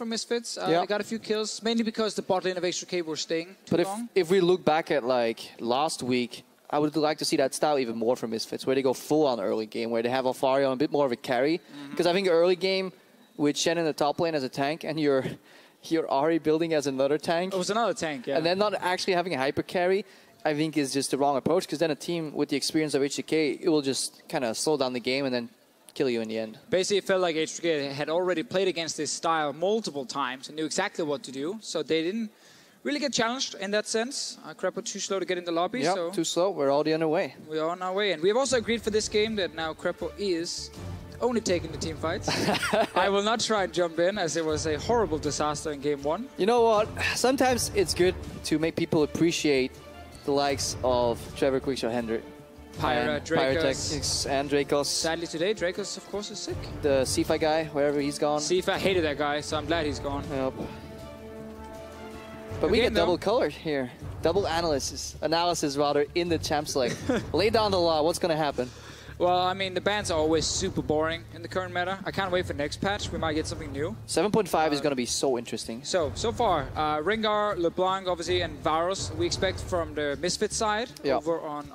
from Misfits. They got a few kills, mainly because the bot lane of H2K were staying too long. If we look back at like last week, I would like to see that style even more from Misfits, where they go full on early game, where they have Alfario on a bit more of a carry. Because I think early game with Shen in the top lane as a tank, and you're Ahri building as another tank. It was another tank, yeah. And then not actually having a hyper carry, I think is just the wrong approach, because then a team with the experience of H2K, it will just kind of slow down the game and then kill you in the end. Basically, it felt like H2K had already played against this style multiple times and knew exactly what to do, so they didn't really get challenged in that sense. Crepo too slow to get in the lobby. Yeah, so too slow. We're already on our way. We are on our way, and we have also agreed for this game that now Crepo is only taking the team fights. I will not try and jump in, as it was a horrible disaster in game 1. You know what? Sometimes it's good to make people appreciate the likes of Trevor, Quickshot, Hendrick, Dracos, and Dracos. Sadly today, Dracos, of course, is sick. The Sifa guy, wherever he's gone. Sifa, hated that guy, so I'm glad he's gone. Yep. But we get double colored here. Double analysis rather, in the champs leg. Lay down the law. What's going to happen? Well, I mean, the bans are always super boring in the current meta. I can't wait for next patch. We might get something new. 7.5 is going to be so interesting. So far, Rengar, LeBlanc, obviously, and Varus, we expect from the Misfits side, over on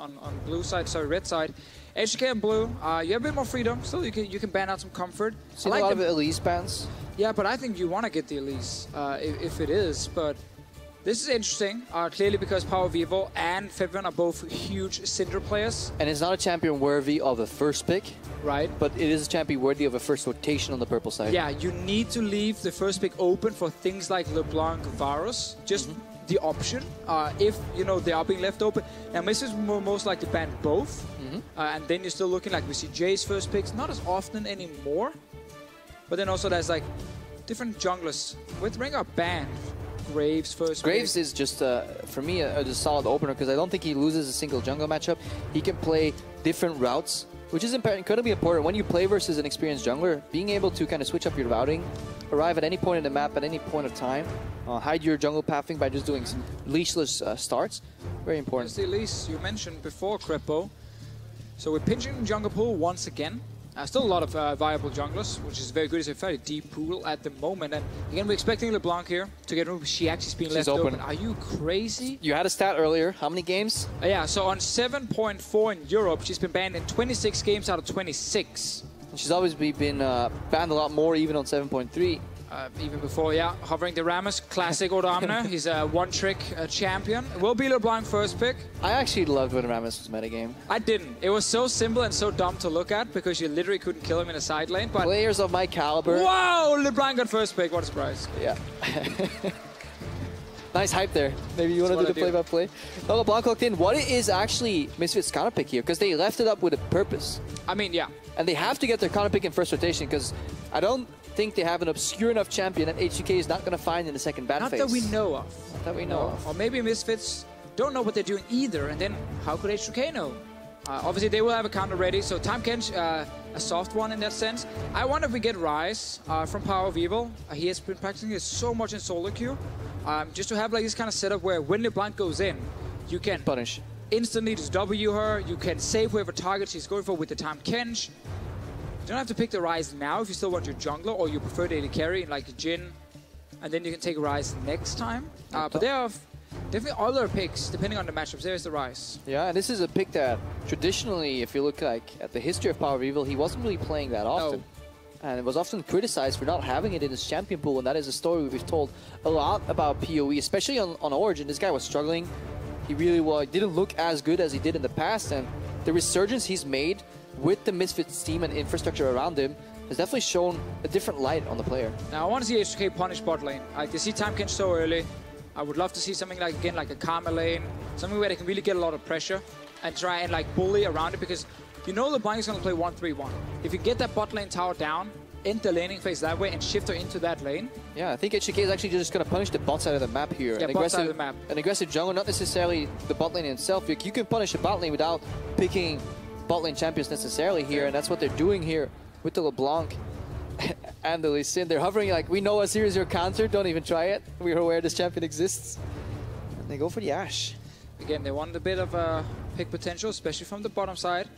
blue side, sorry, red side. H2K and blue, you have a bit more freedom. Still, you can ban out some comfort. I like a lot of Elise bans. Yeah, but I think you want to get the Elise, if it is. But this is interesting, clearly because Power Vivo and Feven are both huge Cinder players. And it's not a champion worthy of a first pick. Right. But it is a champion worthy of a first rotation on the purple side. Yeah, you need to leave the first pick open for things like LeBlanc, Varus. Just the option, if, you know, they are being left open. Now, Misfits will most likely ban both. And then you're still looking like we see Jay's first picks, not as often anymore. But then also there's like different junglers. With Rengar banned, Graves first. Graves is just, for me, a solid opener, because I don't think he loses a single jungle matchup. He can play different routes, which is incredibly important. When you play versus an experienced jungler, being able to kind of switch up your routing, arrive at any point in the map, at any point of time, hide your jungle pathing by just doing some leashless starts, very important. That's the leash you mentioned before, Crepo. So we're pinching the jungle pool once again. Still a lot of viable junglers, which is very good. It's a very deep pool at the moment. And again, we're expecting LeBlanc here to get moved. She actually's been left open. Are you crazy? You had a stat earlier. How many games? Yeah, so on 7.4 in Europe, she's been banned in 26 games out of 26. And she's always been banned a lot more, even on 7.3. Even before, hovering the Rammus, classic Odamna. He's a one-trick champion. It will be LeBlanc first pick. I actually loved when Rammus was metagame. I didn't. It was so simple and so dumb to look at because you literally couldn't kill him in a side lane. But players of my caliber. Wow, LeBlanc got first pick. What a surprise. Yeah. Nice hype there. Maybe you want to do the play-by-play. No, LeBlanc locked in. What is actually Misfits' counter pick here? Because they left it up with a purpose. I mean, yeah. And they have to get their counter pick in first rotation, because I don't think they have an obscure enough champion that H2K is not going to find in the second ban phase. Not that we know of. Not that we know of. Or maybe Misfits don't know what they're doing either, and then how could H2K know? Obviously, they will have a counter ready, so Time Kench, a soft one in that sense. I wonder if we get Ryze from Power of Evil. He has been practicing this so much in solo queue. Just to have like this kind of setup where when LeBlanc goes in, you can punish. Instantly just W her, you can save whoever target she's going for with the Time Kench. You don't have to pick the Ryze now if you still want your jungler, or you prefer daily carry in like Jhin, and then you can take Ryze next time. But there are definitely other picks depending on the matchups. There's the Ryze. Yeah, and this is a pick that traditionally, if you look like at the history of Power of Evil, he wasn't really playing that often. No. And it was often criticized for not having it in his champion pool, and that is a story we've told a lot about PoE, especially on Origin. This guy was struggling. He really didn't look as good as he did in the past, and the resurgence he's made with the Misfits team and infrastructure around him has definitely shown a different light on the player. Now I want to see H2K punish bot lane. Like, they see Time Kench so early. I would love to see something like, again, like a Karma lane, something where they can really get a lot of pressure and try and like bully around it, because you know LeBlanc is going to play 1-3-1. If you get that bot lane tower down, end the laning phase that way and shift her into that lane. Yeah, I think H2K is actually just going to punish the bot side of the map here. Yeah, bot side of the map. An aggressive jungle, not necessarily the bot lane itself. You can punish a bot lane without picking bot lane champions necessarily here, and that's what they're doing here with the LeBlanc and the Lee Sin. They're hovering like, we know as here is your counter, don't even try it. We're aware this champion exists. And they go for the Ashe. Again, they want a bit of pick potential, especially from the bottom side.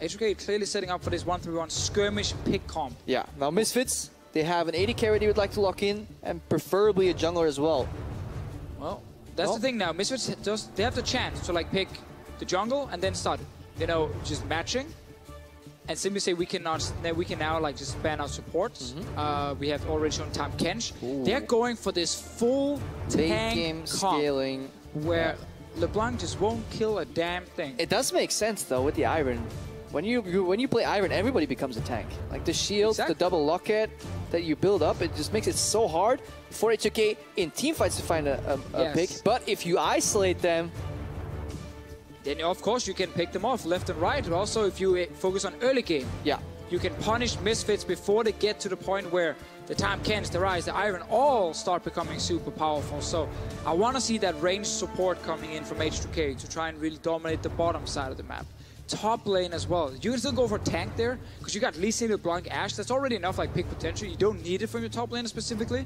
H2K clearly setting up for this 1-3-1 skirmish pick comp. Yeah, now Misfits, They have an AD carry they would like to lock in, and preferably a jungler as well. Well, that's the thing now. Misfits they have the chance to like pick the jungle and then start, you know, just matching, and simply say we can now like just ban our supports. We have already shown Tahm Kench. They're going for this full tank game comp scaling where LeBlanc just won't kill a damn thing. It does make sense though with the Iron. When you play Iron, everybody becomes a tank. Like the shields, the double locket that you build up, it just makes it so hard for H2K in teamfights to find a pick. But if you isolate them, then of course you can pick them off left and right. But also if you focus on early game, you can punish Misfits before they get to the point where the Tahm Kench, the Ryze, the Iron all start becoming super powerful. So I want to see that ranged support coming in from H2K to try and really dominate the bottom side of the map. Top lane as well. You can still go for tank there because you got Lee Sin, LeBlanc, Ashe. That's already enough like pick potential. You don't need it from your top laner specifically.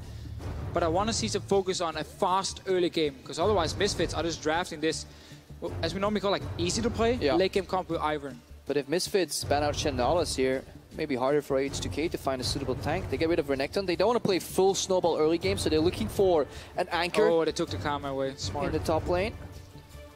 But I want to see some focus on a fast early game because otherwise Misfits are just drafting this, as we normally call like easy to play, late game comp with Iron. But if Misfits ban out Chandala's here, maybe harder for H2K to find a suitable tank. They get rid of Renekton. They don't want to play full snowball early game, so they're looking for an anchor. Oh, they took the Karma away. Smart. In the top lane.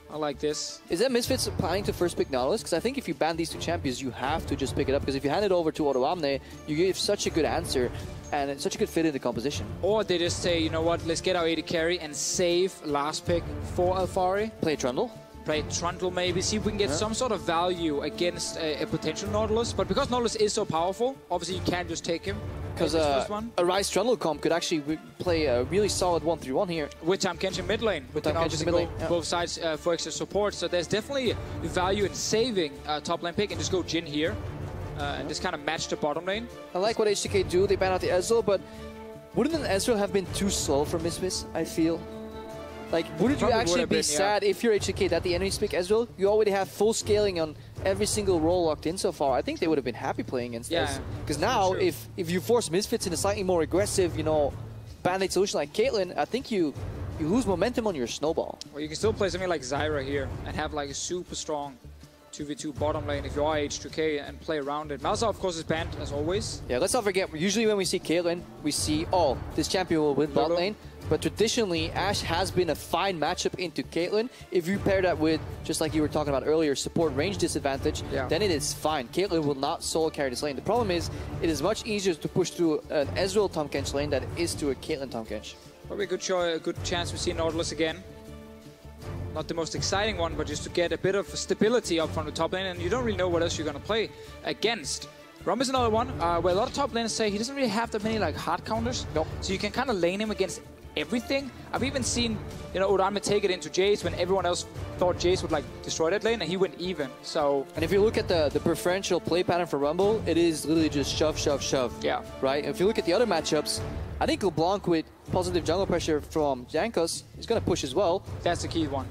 I like this. Is that Misfits planning to first pick Nautilus? Because I think if you ban these two champions, you have to just pick it up. Because if you hand it over to Odoamne, you give such a good answer and it's such a good fit in the composition. Or they just say, you know what, let's get our AD carry and save last pick for Alphari. Play Trundle. Play Trundle maybe, see if we can get some sort of value against a potential Nautilus. But because Nautilus is so powerful, obviously you can't just take him. Because a Ryze Trundle comp could actually play a really solid 1-3-1 here. With Tahm Kench in mid lane. With Tahm Kench in mid lane. Both sides for extra support. So there's definitely value in saving top lane pick and just go Jhin here. And just kind of match the bottom lane. I like what H2K do. They ban out the Ezreal, but wouldn't an Ezreal have been too slow for Misfits, I feel? Like, wouldn't you actually be sad if you're H2K that the enemies pick Ezreal? You already have full scaling on every single role locked in so far. I think they would have been happy playing against this. Because now, if you force Misfits in a slightly more aggressive, you know, band-aid solution like Caitlyn, I think you lose momentum on your snowball. Well, you can still play something like Zyra here and have like a super strong 2v2 bottom lane if you are H2K and play around it. Malzahar, of course, is banned as always. Yeah, let's not forget, usually when we see Caitlyn, we see, oh, this champion will win bot lane. But traditionally, Ashe has been a fine matchup into Caitlyn. If you pair that with, just like you were talking about earlier, support range disadvantage, then it is fine. Caitlyn will not solo carry this lane. The problem is, it is much easier to push through an Ezreal Tahm Kench lane than it is to a Caitlyn Tahm Kench. Probably a good chance we see Nautilus again. Not the most exciting one, but just to get a bit of stability up from the top lane, and you don't really know what else you're going to play against. Rum is another one where a lot of top laners say he doesn't really have that many like hard counters. So you can kind of lane him against everything. I've even seen, you know, Odoamne take it into Jace when everyone else thought Jace would like destroy that lane, and he went even. So, and if you look at the preferential play pattern for Rumble, it is literally just shove, shove, shove. Yeah. Right. And if you look at the other matchups, I think LeBlanc with positive jungle pressure from Jankos is going to push as well. That's the key one.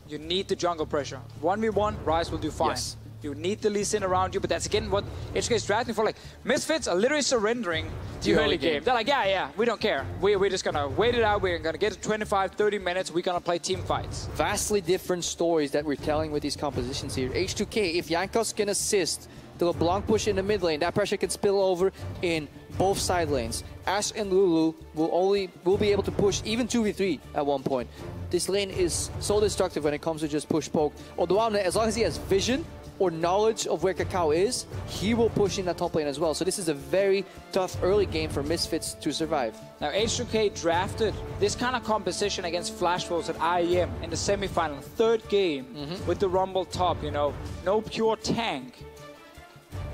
You need the jungle pressure. 1v1, Ryze will do fine. Yes. You need the Lee Sin around you, but that's again what H2K is drafting for. Like, Misfits are literally surrendering the early game. They're like, yeah, we don't care. We're just going to wait it out. We're going to get to 25, 30 minutes. We're going to play team fights. Vastly different stories that we're telling with these compositions here. H2K, if Jankos can assist the LeBlanc push in the mid lane, that pressure can spill over in both side lanes. Ashe and Lulu will be able to push even 2v3 at one point. This lane is so destructive when it comes to just push poke. Odoamne, as long as he has vision or knowledge of where Kakao is, he will push in that top lane as well. So this is a very tough early game for Misfits to survive. Now H2K drafted this kind of composition against Flash Wolves at IEM in the semifinal, third game with the Rumble top, you know, no pure tank.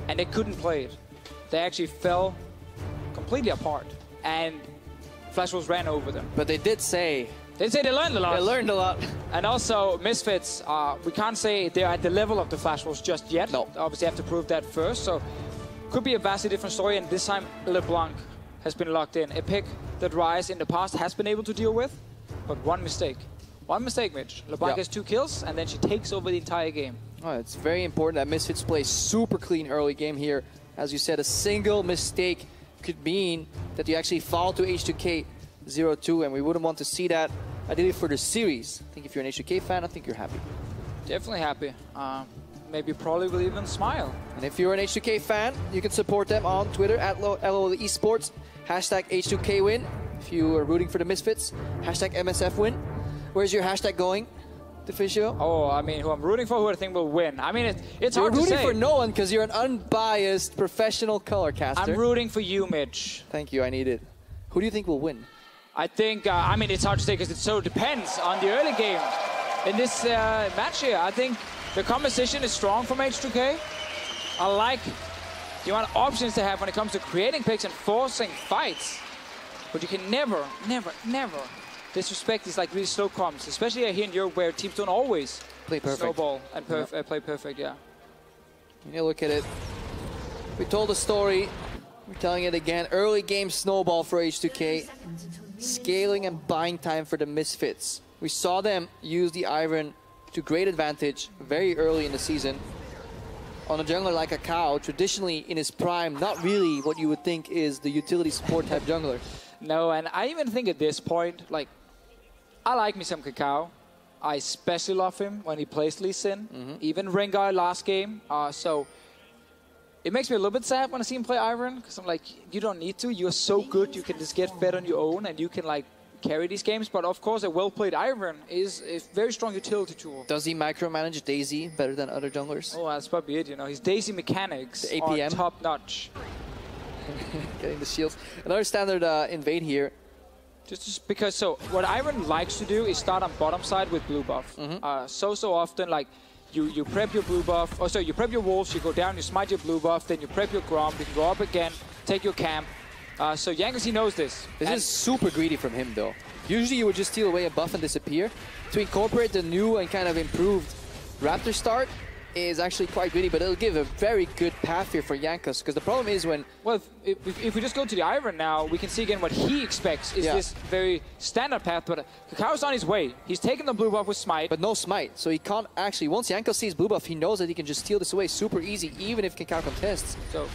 And they couldn't play it. They actually fell completely apart. And Flash Wolves ran over them. But they did say... They learned a lot. They learned a lot. And also, Misfits, we can't say they're at the level of the Flash Wolves just yet. No. Obviously, have to prove that first. So, could be a vastly different story. And this time, LeBlanc has been locked in. A pick that Ryze in the past has been able to deal with. But one mistake. One mistake, Mitch. LeBlanc has 2 kills, and then she takes over the entire game. Oh, it's very important that Misfits play super clean early game here. As you said, a single mistake could mean that you actually fall to H2K 0-2, and we wouldn't want to see that. Ideally for the series. I think if you're an H2K fan, I think you're happy. Definitely happy. Maybe probably will even smile. And if you're an H2K fan, you can support them on Twitter at LOL Esports. Hashtag H2K win. If you are rooting for the Misfits, hashtag MSF win. Where's your hashtag going, Deficio? Oh, I mean, who I'm rooting for, who I think will win. I mean, it's hard to say. You're rooting for no one because you're an unbiased professional color caster. I'm rooting for you, Mitch. Thank you, I need it. Who do you think will win? I think, I mean, it's hard to say because it so depends on the early game. In this match here, I think the composition is strong from H2K. I like the amount of options they have when it comes to creating picks and forcing fights. But you can never disrespect these like really slow comps, especially here in Europe where teams don't always play perfect. Snowball and play perfect, yeah. You look at it. We told a story. We're telling it again. Early game snowball for H2K. Scaling and buying time for the Misfits. We saw them use the Iron to great advantage very early in the season. On a jungler like Kakao, traditionally in his prime, not really what you would think is the utility support type jungler. No, and I even think at this point, like, I like me some Kakao. I especially love him when he plays Lee Sin, even Rengar last game. So it makes me a little bit sad when I see him play Iron, because I'm like, you don't need to. You're so good, you can just get fed on your own, and you can like carry these games. But of course, a well-played Iron is a very strong utility tool. Does he micromanage Daisy better than other junglers? Oh, that's probably it. You know, his Daisy mechanics are top notch. Getting the shields. Another standard invade here. Just because, so what Iron likes to do is start on bottom side with blue buff. So often, like, you prep your blue buff, or so you prep your wolves, you go down, you smite your blue buff, then you prep your Grom, you can go up again, take your camp. So Jankos, he knows this. This is super greedy from him, though. Usually you would just steal away a buff and disappear. To incorporate the new and kind of improved Raptor start is actually quite greedy, but it'll give a very good path here for Jankos, because the problem is when... Well, if we just go to the Iron now, we can see again what he expects is this very standard path, but Kakao's on his way. He's taken the blue buff with Smite. But no Smite, so he can't actually... Once Jankos sees blue buff, he knows that he can just steal this away super easy, even if Kakao contests. So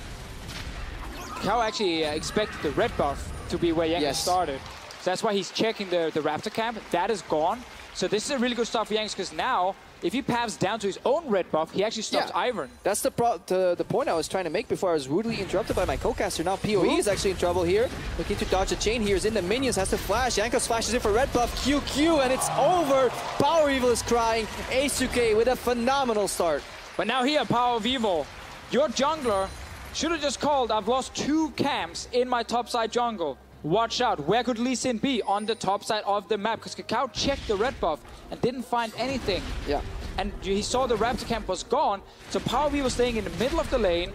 Kakao actually expected the red buff to be where Jankos started. So that's why he's checking the Raptor camp. That is gone. So this is a really good start for Jankos, because now, if he paths down to his own red buff, he actually stops Iron. That's the point I was trying to make before I was rudely interrupted by my co-caster. Now PoE is actually in trouble here. Looking to dodge a chain here. Is in the minions, has to flash. Jankos flashes in for red buff. QQ, and it's over. Power Evil is crying. H2K with a phenomenal start. But now here, Power of Evil, your jungler should have just called, I've lost 2 camps in my topside jungle. Watch out, where could Lee Sin be? On the top side of the map, because Kakao checked the red buff and didn't find anything. Yeah. And he saw the Raptor camp was gone, so Power V was staying in the middle of the lane,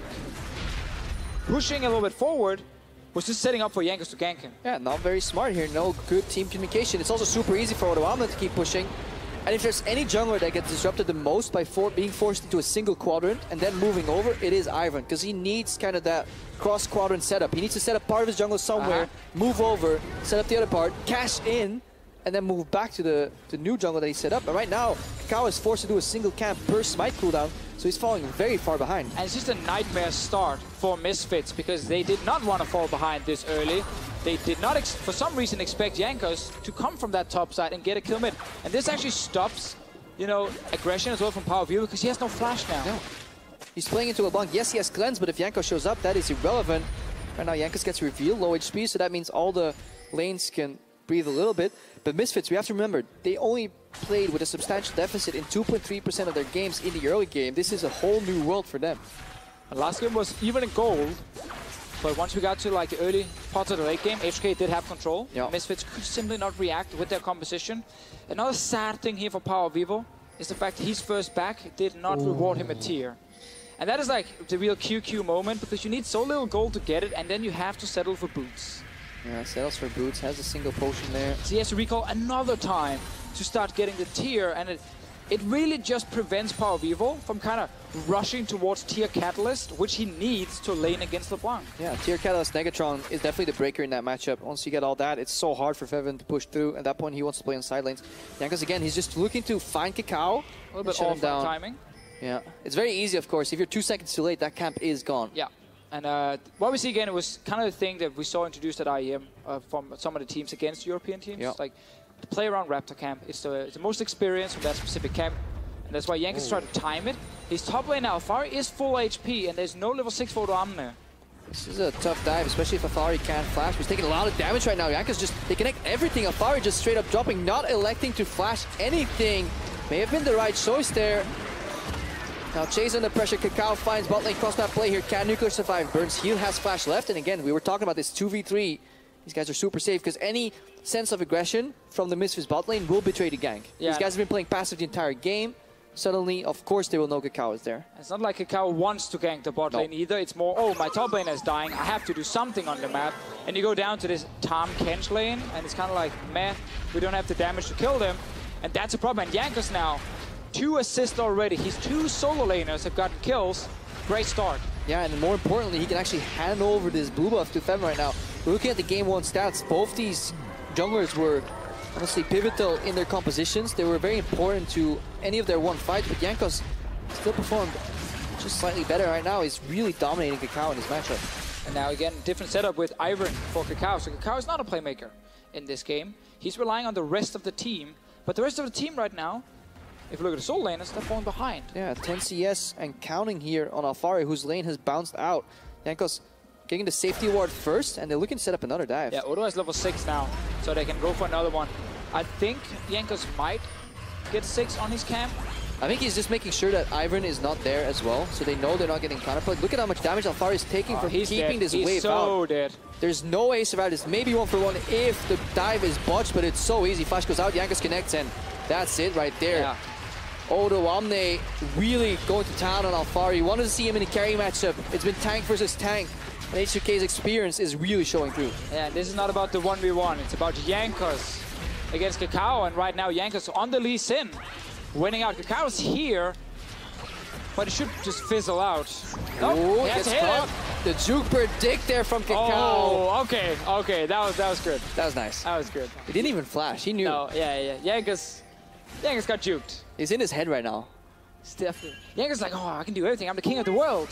pushing a little bit forward, was just setting up for Jankos to gank him. Yeah, not very smart here, no good team communication. It's also super easy for Odoamna to keep pushing. And if there's any jungler that gets disrupted the most by being forced into a single quadrant and then moving over, it is Ivan, because he needs kind of that cross-quadrant setup. He needs to set up part of his jungle somewhere, move over, set up the other part, cash in, and then move back to the new jungle that he set up. But right now, Kakao is forced to do a single camp per smite cooldown, so he's falling very far behind. And it's just a nightmare start for Misfits, because they did not want to fall behind this early. They did not, for some reason, expect Jankos to come from that top side and get a kill mid. And this actually stops, you know, aggression as well from Power View, because he has no flash now. No. He's playing into a LeBlanc. Yes, he has cleanse, but if Jankos shows up, that is irrelevant. Right now, Jankos gets revealed, low HP, so that means all the lanes can breathe a little bit. But Misfits, we have to remember, they only played with a substantial deficit in 2.3% of their games in the early game. This is a whole new world for them. And last game was even in gold, but once we got to like the early parts of the late game, H2K did have control. Misfits could simply not react with their composition. Another sad thing here for Power Vivo is the fact his first back did not reward him a tier. And that is like the real QQ moment, because you need so little gold to get it, and then you have to settle for boots. Yeah, settles for boots, has a single potion there. So he has to recall another time to start getting the tier, and it really just prevents Power Vivo from kind of rushing towards tier Catalyst, which he needs to lane against LeBlanc. Yeah, tier Catalyst Negatron is definitely the breaker in that matchup. Once you get all that, it's so hard for Feven to push through. At that point, he wants to play on side lanes. Jankos, again, he's just looking to find Kakao. A little bit off on timing. Yeah, it's very easy, of course. If you're 2 seconds too late, that camp is gone. Yeah. And what we see again, it was kind of the thing that we saw introduced at IEM from some of the teams against European teams. Like, to play around Raptor camp, it's the most experience from that specific camp. And that's why Jankos tried to time it. His top lane now, Alfari is full HP, and there's no level 6 for Odoamne. This is a tough dive, especially if Afari can't flash. He's taking a lot of damage right now. Yanka's just, they connect everything. Afari just straight up dropping, not electing to flash anything. May have been the right choice there. Now Chase under pressure. Kakao finds bot lane crosspath play here. Can Nuclear survive? Burns heal has flash left. And again, we were talking about this 2v3. These guys are super safe because any sense of aggression from the Misfits bot lane will betray the gank. Yeah. These guys have been playing passive the entire game. Suddenly, of course, they will know Kakao is there. It's not like Kakao wants to gank the bot lane either. It's more, oh, my top laner is dying. I have to do something on the map. And you go down to this Tom Kench lane, and it's kind of like, meh, we don't have the damage to kill them. And that's a problem. And Jankos now, 2 assists already. His 2 solo laners have gotten kills. Great start. Yeah, and more importantly, he can actually hand over this blue buff to Fem right now. We're looking at the game 1 stats. Both these junglers were honestly pivotal in their compositions. They were very important to any of their 1 fights, but Jankos still performed just slightly better right now. He's really dominating Kakao in this matchup. And now again, different setup with Ivan for Kakao. So Kakao is not a playmaker in this game. He's relying on the rest of the team. But the rest of the team right now, if you look at the solo laners, they're falling behind. Yeah, 10 CS and counting here on Alfari, whose lane has bounced out. Jankos getting the safety ward first, and they're looking to set up another dive. Yeah, Odo is level 6 now, so they can go for another one. I think Jankos might get 6 on his camp. I think he's just making sure that Ivan is not there as well, so they know they're not getting counterplugged. Look at how much damage Alfari is taking from keeping this wave out. He's so dead. There's no way to survive this. Maybe 1-for-1 if the dive is botched, but it's so easy. Flash goes out, Jankos connects, and that's it right there. Yeah. Odo Omne really going to town on Alfari. Wanted to see him in a carry matchup. It's been tank versus tank. And H2K's experience is really showing through. Yeah, this is not about the 1v1. It's about Jankos against Kakao. And right now, Jankos on the Lee Sin, winning out. Kakao's here, but it should just fizzle out. Oh, he gets caught. The juke predict there from Kakao. Oh, okay. That was good. That was nice. That was good. He didn't even flash. He knew. No, yeah. Jankos got juked. He's in his head right now. Jankos like, oh, I can do everything. I'm the king of the world.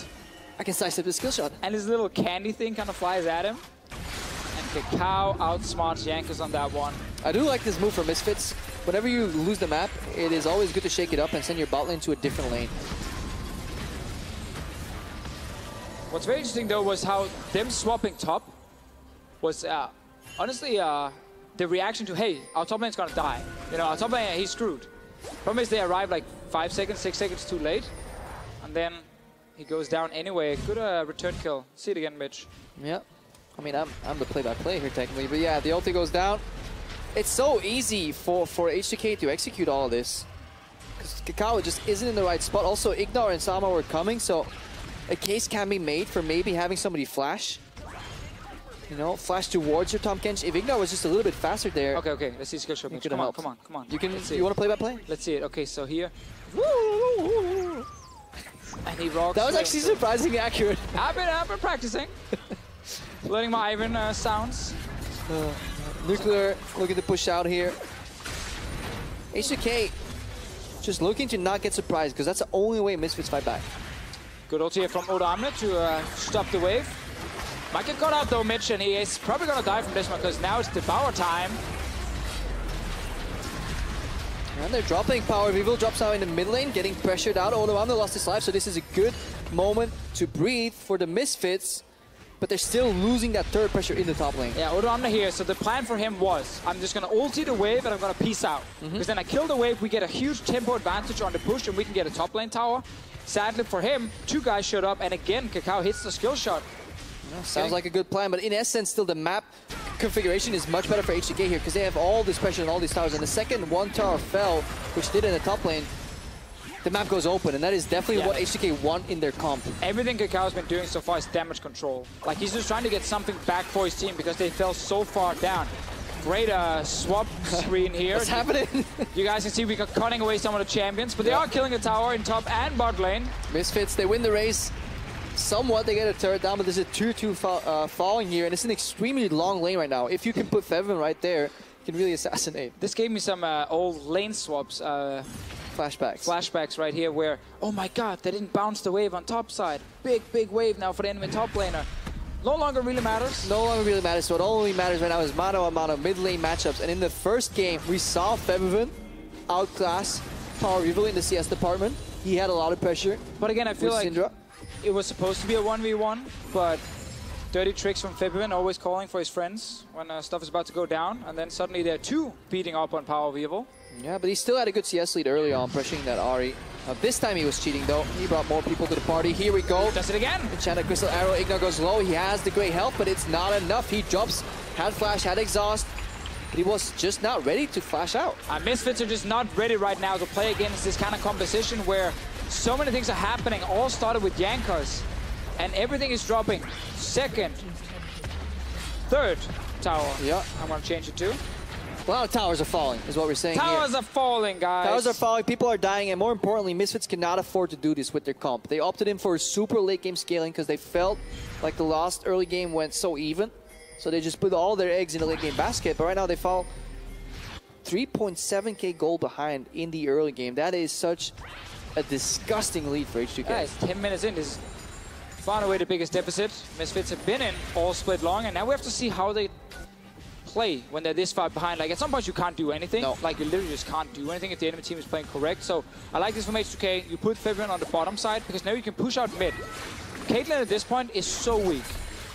I can sidestep the skill shot. And his little candy thing kind of flies at him. And Kakao outsmarts Jankos on that one. I do like this move from Misfits. Whenever you lose the map, it is always good to shake it up and send your bot lane to a different lane. What's very interesting though was how them swapping top was honestly the reaction to, hey, our top lane's gonna die. You know, our top lane, he's screwed. Problem is they arrived like 5 seconds, 6 seconds too late. And then he goes down anyway. Good return kill. See it again, Mitch. Yeah. I mean, I'm the play-by-play here technically, but yeah, the ulti goes down. It's so easy for H2K to execute all of this, because Kakao just isn't in the right spot. Also, Ignore and Sama were coming, so a case can be made for maybe having somebody flash. You know, flash towards your Tom Kench. If Ignore was just a little bit faster there. Okay. Let's see skill shot. Come on. You want to play by play? Let's see it. Okay, so here. And he rocks. That was actually surprisingly accurate. I've been practicing. Learning my Ivan sounds. Nuclear looking to push out here. H2K just looking to not get surprised, because that's the only way Misfits fight back. Good ult here from Odo Omne to stop the wave. Might get caught out though, Mitch, and he is probably going to die from this one, because now it's devour time. And they're dropping power. Vivo drops out in the mid lane, getting pressured out. Odo Omne lost his life, so this is a good moment to breathe for the Misfits. But they're still losing that third pressure in the top lane. Yeah, Odo Omne here. So the plan for him was, I'm just going to ulti the wave and I'm going to peace out. Because then I kill the wave, we get a huge tempo advantage on the push and we can get a top lane tower. Sadly for him, 2 guys showed up and again Kakao hits the skill shot. Yeah, sounds like a good plan, but in essence still the map configuration is much better for H2K here, because they have all this pressure on all these towers. And the second one tower fell, which did in the top lane, the map goes open, and that is definitely what H2K want in their comp. Everything Kakao's been doing so far is damage control. Like, he's just trying to get something back for his team because they fell so far down. Great swap screen here. What's happening? You guys can see we got cutting away some of the champions, but they are killing a tower in top and bot lane. Misfits, they win the race. Somewhat, they get a turret down, but there's a 2-2 falling here, and it's an extremely long lane right now. If you can put Fevin right there, you can really assassinate. This gave me some old lane swaps. Flashbacks right here where, oh my god, they didn't bounce the wave on top side. Big wave now for the enemy top laner. No longer really matters. No longer really matters. So what only matters right now is mano-a-mano mid lane matchups. And in the first game, we saw Fevin outclass Power Evil in the CS department. He had a lot of pressure. But again, I feel like Syndra. It was supposed to be a 1v1, but Dirty tricks from Febvin, always calling for his friends when stuff is about to go down. And then suddenly there are two beating up on Power of Evil. Yeah, but he still had a good CS lead early on, pressuring that Ahri. This time he was cheating though. He brought more people to the party. Here we go. Does it again. Enchanted Crystal Arrow. Ignar goes low. He has the great health, but it's not enough. He drops. Had flash, had exhaust. But he was just not ready to flash out. Misfits are just not ready right now to play against this kind of composition where so many things are happening. All started with Jankos. And everything is dropping. Second. Third tower. Yeah. I'm going to change it to. A lot of towers are falling, is what we're saying Towers here. are falling, guys. Towers are falling, people are dying, and more importantly, Misfits cannot afford to do this with their comp. They opted in for super late game scaling because they felt like the last early game went so even. So they just put all their eggs in the late game basket, but right now they fall 3.7k gold behind in the early game. That is such a disgusting lead for H2K. Yeah, it's 10 minutes in. This is far and away the biggest deficit Misfits have been in all split long, and now we have to see how they play when they're this far behind. Like, at some point you can't do anything. No. Like, you literally just can't do anything if the enemy team is playing correct. So I like this from H2K. You put Febvin on the bottom side because now you can push out mid. Caitlyn at this point is so weak.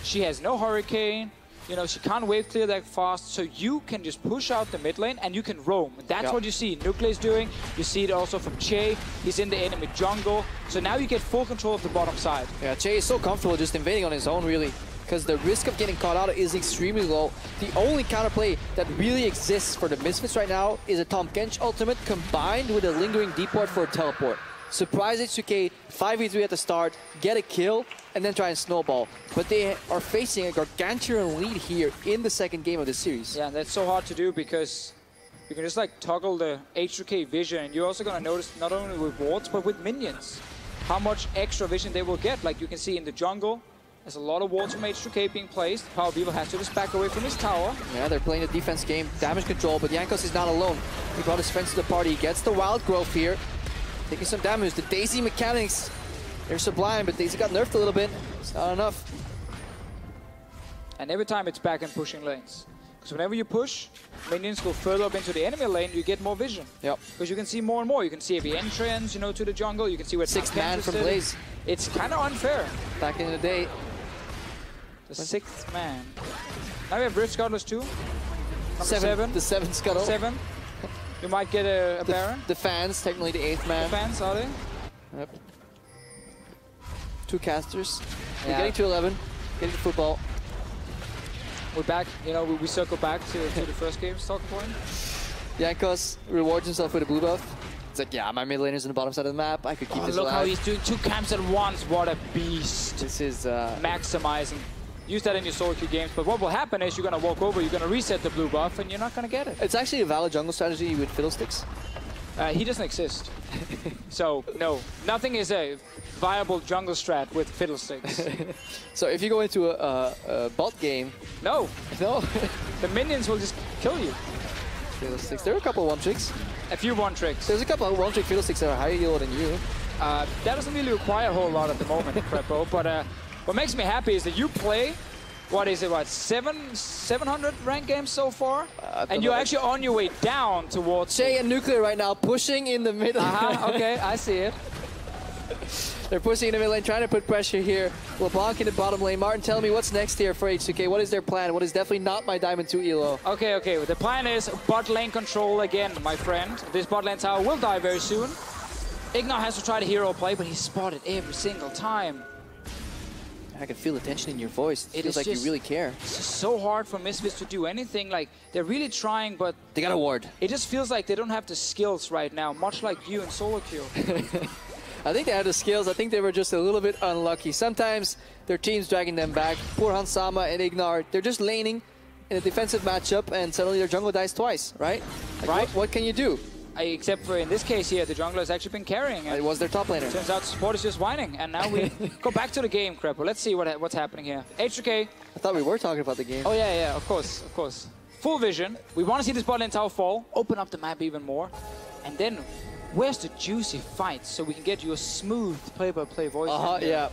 She has no Hurricane. You know, she can't wave clear that fast, so you can just push out the mid lane and you can roam. That's what you see Nucleus doing. You see it also from Che. He's in the enemy jungle. So now you get full control of the bottom side. Yeah, Che is so comfortable just invading on his own, really, because the risk of getting caught out is extremely low. The only counterplay that really exists for the Misfits right now is a Tahm Kench ultimate combined with a lingering deep ward for a teleport. Surprise H2K, 5v3 at the start, get a kill, and then try and snowball. But they are facing a gargantuan lead here in the second game of the series. Yeah, and that's so hard to do because you can just like toggle the H2K vision, and you're also going to notice not only with wards but with minions how much extra vision they will get. Like you can see in the jungle, there's a lot of wards from H2K being placed. Power of Evil has to just back away from his tower. Yeah, they're playing the defense game, damage control, but Jankos is not alone. He brought his friends to the party, he gets the wild growth here. Taking some damage. The Daisy mechanics, they're sublime, but Daisy got nerfed a little bit. It's not enough. And every time it's back and pushing lanes. Because whenever you push, minions go further up into the enemy lane, you get more vision. Yep. Because you can see more and more. You can see every entrance, you know, to the jungle. You can see where Sixth man from Blaze. It's kind of unfair. Back in the day. The sixth man. Now we have Rift Scuttlers too. Seven. The seventh scuttle. 7. You might get a Baron. The fans, technically the 8th man. The fans, are they? Yep. 2 casters. Yeah. We're getting to 11. Getting to football. We're back, you know, we circle back to the first game's talking point. Jankos rewards himself with a blue buff. It's like, yeah, my mid laner's on the bottom side of the map. I could keep this look alive. how he's doing 2 camps at once. What a beast. This is maximizing. Use that in your solo queue games, but what will happen is you're going to walk over, you're going to reset the blue buff, and you're not going to get it. It's actually a valid jungle strategy with Fiddlesticks. He doesn't exist. So, no. Nothing is a viable jungle strat with Fiddlesticks. So if you go into a bot game... No. No. The minions will just kill you. Fiddlesticks. There are a couple of one-tricks. A few one-tricks. There's a couple of one-trick Fiddlesticks that are higher yield than you. That doesn't really require a whole lot at the moment, Prepo, but what makes me happy is that you play, what is it, what, 700 ranked games so far? And you're actually on your way down towards... Che and Nuclear right now pushing in the middle. Okay, I see it. They're pushing in the mid lane, trying to put pressure here. LeBlanc in the bottom lane. Martin, tell me what's next here for H2K. What is their plan? What is definitely not my Diamond 2 elo? Okay, the plan is bot lane control again, my friend. This bot lane tower will die very soon. Ignar has to try the hero play, but he's spotted every single time. I can feel the tension in your voice. It feels like you really care. It's just so hard for Misfits to do anything. Like, they're really trying, but... They got a ward. It just feels like they don't have the skills right now, much like you in solo queue. I think they had the skills. I think they were just a little bit unlucky. Sometimes their team's dragging them back. Poor Hansama and Ignar, they're just laning in a defensive matchup, and suddenly their jungle dies twice, right? Like, right. What can you do? Except for in this case here, the jungler has actually been carrying it. It was their top laner. Turns out support is just whining, and now we go back to the game, Crepo. Let's see what's happening here. H2K. I thought we were talking about the game. Oh yeah, of course. Full vision. We want to see this bot lane tower fall, open up the map even more, and then where's the juicy fight so we can get you a smooth play-by-play voice? Yeah.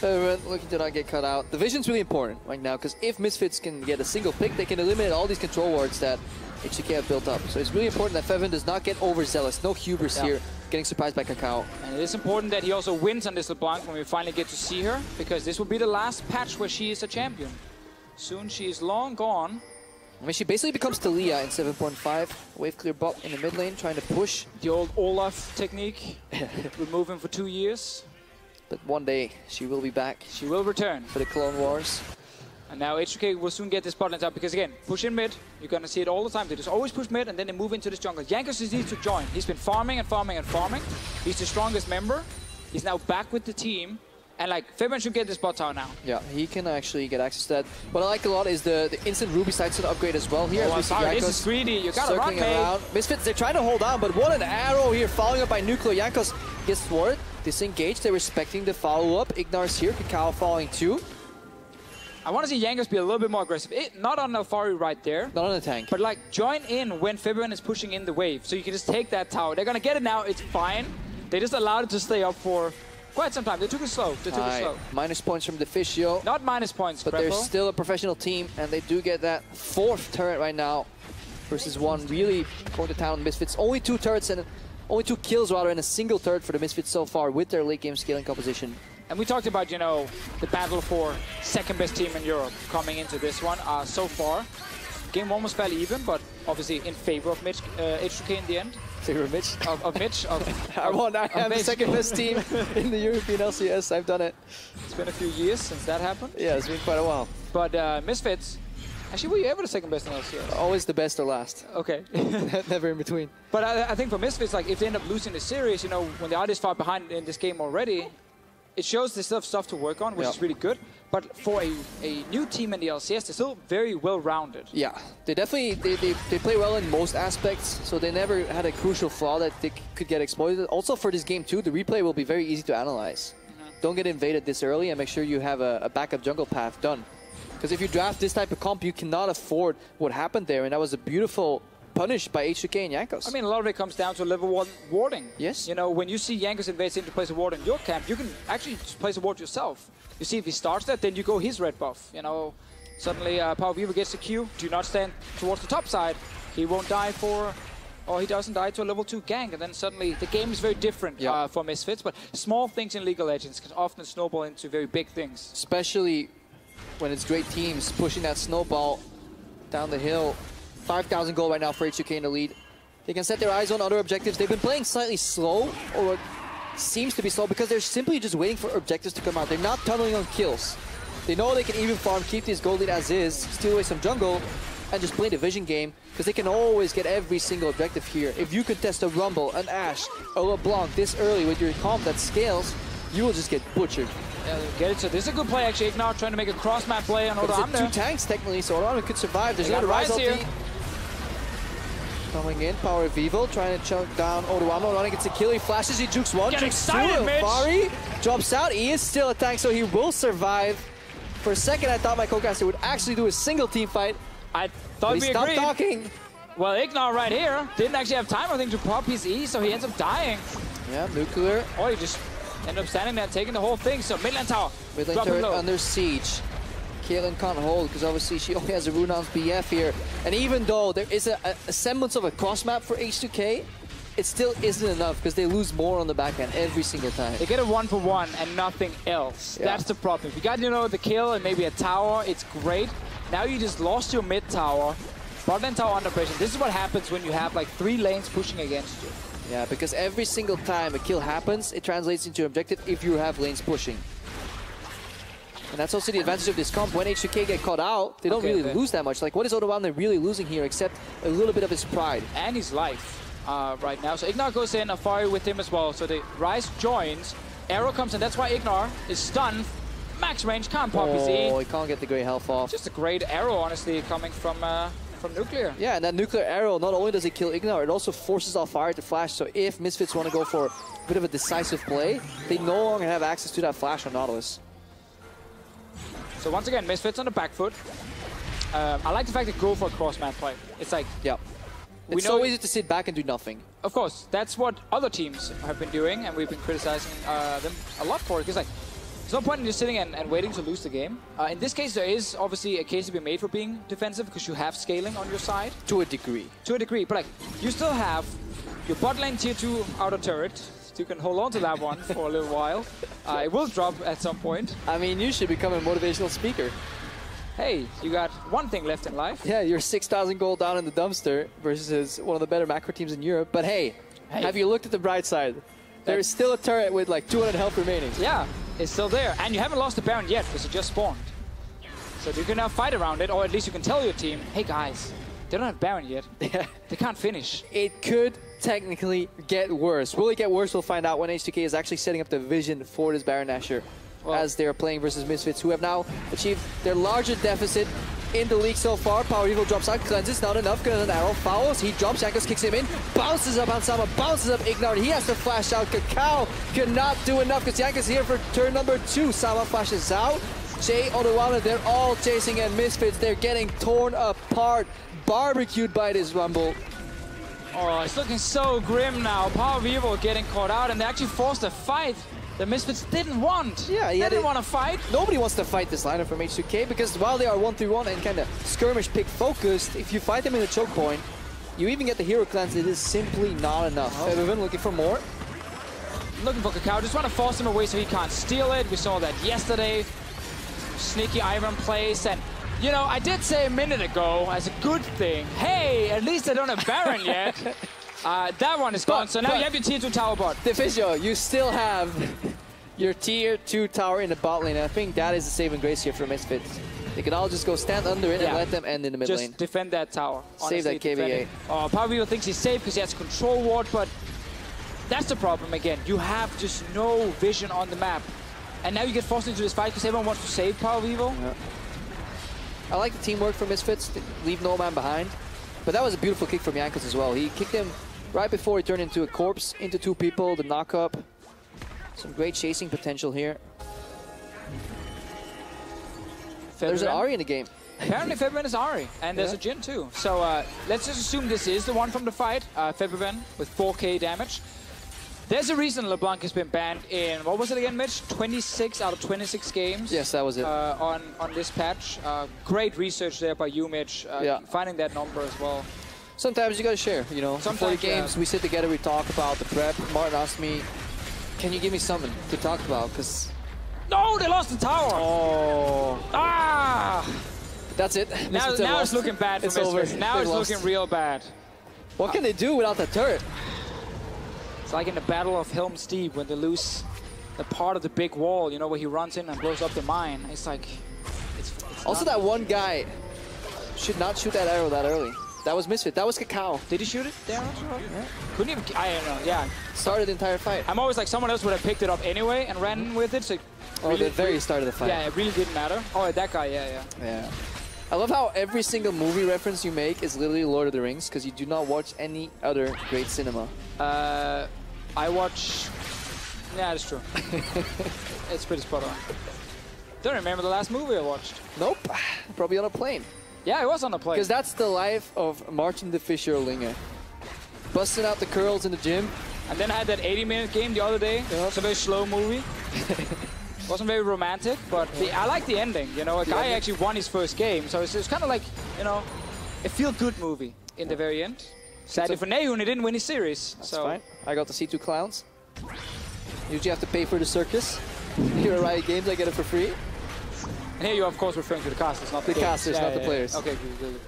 Looking to not get cut out. The vision's really important right now, because if Misfits can get a single pick, they can eliminate all these control wards that H2K have built up. So it's really important that Febvin does not get overzealous. No hubris here. getting surprised by Kakao. And it is important that he also wins on this LeBlanc when we finally get to see her, because this will be the last patch where she is a champion. Soon she is long gone. I mean, she basically becomes Talia in 7.5. Wave clear bot in the mid lane, trying to push. The old Olaf technique. Remove him for 2 years. But one day, she will be back. She will return. For the Clone Wars. And now H2K will soon get this bot lane up, because again, push in mid. You're going to see it all the time. They just always push mid and then they move into this jungle. Jankos just needs to join. He's been farming and farming and farming. He's the strongest member. He's now back with the team. And like, Fabian should get this bot tower now. Yeah, he can actually get access to that. What I like a lot is the instant Ruby Sidestone upgrade as well here. Oh, I'm sorry, this is greedy. You gotta run, mate. Misfits, they're trying to hold on, but what an arrow here, following up by Nuclear. Jankos gets thwarted, disengaged. They're respecting the follow-up. Ignar's here, Kakao following too. I want to see Jankos be a little bit more aggressive. Not on Alfari right there. Not on the tank. But like, join in when Fabian is pushing in the wave. So you can just take that tower. They're gonna get it now, it's fine. They just allowed it to stay up for quite some time. They took it slow. Minus points from the Fishio. Not minus points, but they're still a professional team, and they do get that 4th turret right now versus 1. Really going to town on Misfits. Only 2 turrets and only 2 kills rather, and a single turret for the Misfits so far with their late game scaling composition. And we talked about, you know, the battle for 2nd best team in Europe coming into this one. So far, game 1 was fairly even, but obviously in favor of H2K in the end. Favor of Mitch? Of Mitch. I am the 2nd best team in the European LCS. I've done it. It's been a few years since that happened. Yeah, it's been quite a while. But Misfits, actually, were you ever the 2nd best in LCS? Always the best or last. Okay. Never in between. But I think for Misfits, like, if they end up losing the series, you know, when they are this far behind in this game already, it shows they still have stuff to work on, which is really good. But for a new team in the LCS, they're still very well-rounded. Yeah, they definitely they play well in most aspects, so they never had a crucial flaw that they could get exploited. Also for this game too, the replay will be very easy to analyze. Don't get invaded this early and make sure you have a backup jungle path done. Because if you draft this type of comp, you cannot afford what happened there, and that was a beautiful punish by H2K and Jankos. I mean, a lot of it comes down to level 1 warding. Yes. You know, when you see Jankos invade into place a ward in your camp, you can actually just place a ward yourself. You see if he starts that, then you go his red buff. You know, suddenly Power Weaver gets the Q. Do not stand towards the top side. He won't die or he doesn't die to a level 2 gank, and then suddenly the game is very different for Misfits. But small things in League of Legends can often snowball into very big things. Especially when it's great teams pushing that snowball down the hill. 5,000 gold right now for H2K in the lead. They can set their eyes on other objectives. They've been playing slightly slow, or what seems to be slow, because they're simply just waiting for objectives to come out. They're not tunneling on kills. They know they can even farm, keep this gold lead as is, steal away some jungle, and just play the vision game, because they can always get every single objective here. If you contest a Rumble, an Ashe, a LeBlanc this early with your comp that scales, you will just get butchered. Yeah, get it. So this is a good play, actually. Ignar trying to make a cross-map play on Odoamne. It's 2 tanks, technically, so Odoamne could survive. There's no Rise here. Coming in, Power of Evil, trying to choke down Odoamne. Odoamne gets a kill, he flashes, he jukes 1, Get jukes excited, 2. Fari drops out, he is still a tank, so he will survive. For a second, I thought my co-caster would actually do a single team fight. I thought we stopped talking. Well, Ignar right here didn't actually have time, I think, to pop his E, so he ends up dying. Yeah, Nuclear. Or he just ended up standing there, taking the whole thing. So midlane tower, midlane turret under siege. Kaelin can't hold because obviously she only has a Runaan's BF here. And even though there is a semblance of a cross map for H2K, it still isn't enough because they lose more on the back end every single time. They get a 1-for-1 and nothing else. Yeah. That's the problem. If you got, you know, the kill and maybe a tower, it's great. Now you just lost your mid tower. Bot lane tower under pressure. This is what happens when you have like 3 lanes pushing against you. Yeah, because every single time a kill happens, it translates into an objective if you have lanes pushing. And that's also the advantage of this comp. When H2K get caught out, they don't really lose that much. Like, what is Odoamne really losing here except a little bit of his pride? And his life right now. So Ignar goes in, Alfari with him as well. So the Rise joins, Arrow comes in. That's why Ignar is stunned. Max range, can't pop his E. Oh, he can't get the great health off. Just a great arrow, honestly, coming from Nuclear. Yeah, and that Nuclear arrow, not only does it kill Ignar, it also forces Alfari to flash. So if Misfits want to go for a bit of a decisive play, they no longer have access to that flash on Nautilus. So once again, Misfits on the back foot. I like the fact they go for a cross-map play. It's like... Yeah. It's so easy to sit back and do nothing. Of course, that's what other teams have been doing, and we've been criticizing them a lot for it. Because like, there's no point in just sitting and waiting to lose the game. In this case, there is obviously a case to be made for being defensive because you have scaling on your side. To a degree. To a degree, but like, you still have your bot lane tier 2 outer turret. So you can hold on to that one for a little while. It will drop at some point. I mean, you should become a motivational speaker. Hey, you got one thing left in life. Yeah, you're 6,000 gold down in the dumpster versus one of the better macro teams in Europe. But hey, have you looked at the bright side? There is still a turret with like 200 health remaining. Yeah, it's still there. And you haven't lost the Baron yet because it just spawned. So you can now fight around it, or at least you can tell your team, hey guys, they don't have Baron yet. Yeah. They can't finish. It could technically get worse. Will it get worse? We'll find out when H2K is actually setting up the vision for this Baron Nashor as they are playing versus Misfits, who have now achieved their larger deficit in the league so far. Power Evo drops out, cleanses, not enough, because an arrow fouls. He drops, Jankos kicks him in, bounces up on Sama, bounces up Ignite. He has to flash out. Kakao cannot do enough because Jankos here for turn number 2. Sama flashes out. Jay on the one, they're all chasing, and Misfits, they're getting torn apart, barbecued by this Rumble. Oh, it's looking so grim now. Power Evo getting caught out, and they actually forced a fight the Misfits didn't want. Yeah, they didn't want to fight. Nobody wants to fight this lineup from H2K because while they are 1-3-1 and kind of skirmish pick focused, if you fight them in a choke point, you even get the hero cleanse, it is simply not enough. Everyone looking for more. Looking for Kakao, just want to force him away so he can't steal it. We saw that yesterday. Sneaky Iron plays, and you know, I did say a minute ago as a good thing, hey, at least I don't have Baron yet. That one is gone, so now you have your tier 2 tower bot. Defizio, you still have your tier 2 tower in the bot lane. I think that is the saving grace here for Misfits. They can all just go stand under it and let them end in the mid lane. Just defend that tower. Save that KVA. Oh, Power Evo thinks he's safe because he has control ward, but that's the problem again. You have just no vision on the map. And now you get forced into this fight because everyone wants to save Power Evo. Yeah. I like the teamwork for Misfits, to leave no man behind. But that was a beautiful kick from Jankos as well. He kicked him right before he turned into a corpse, into 2 people, the knock-up. Some great chasing potential here. There's an Ahri in the game. Apparently Febiven is Ahri, and there's a Jhin too. So let's just assume this is the one from the fight, Febiven with 4k damage. There's a reason LeBlanc has been banned in, what was it again, Mitch? 26 out of 26 games. Yes, that was it. On this patch. Great research there by you, Mitch, finding that number as well. Sometimes you gotta share, you know. Before the games, we sit together, we talk about the prep. Martin asked me, can you give me something to talk about? Because no, they lost the tower! Oh. Ah! That's it. Now it's looking bad for Misfits. Now it's looking real bad. What can they do without that turret? It's like in the Battle of Helm's Deep when they lose the part of the big wall, you know, where he runs in and blows up the mine. It's like... It's also, that one guy should not shoot that arrow that early. That was Misfit. That was Kakao. Did he shoot it there? Yeah. Couldn't even... I don't know, yeah. Started the entire fight. I'm always like, someone else would have picked it up anyway and ran with it, so... Oh, really, the very start of the fight. Yeah, it really didn't matter. Oh, that guy, yeah. I love how every single movie reference you make is literally Lord of the Rings, because you do not watch any other great cinema. I watch... Yeah, that's true. It's pretty spot on. Don't remember the last movie I watched. Nope. Probably on a plane. Yeah, it was on a plane. Because that's the life of Martin the Fischerlinger. Busting out the curls in the gym. And then I had that 80-minute game the other day. It's a very slow movie. Wasn't very romantic, but I like the ending. You know, a guy actually won his first game, so it's kind of like, you know, a feel-good movie in the very end. Sadly for Nehun, he didn't win his series. That's fine. I got to see 2 clowns. Usually have to pay for the circus. Here at Riot Games, I get it for free. And here you're, of course, referring to the casters, not the casters, not the players. Okay, good.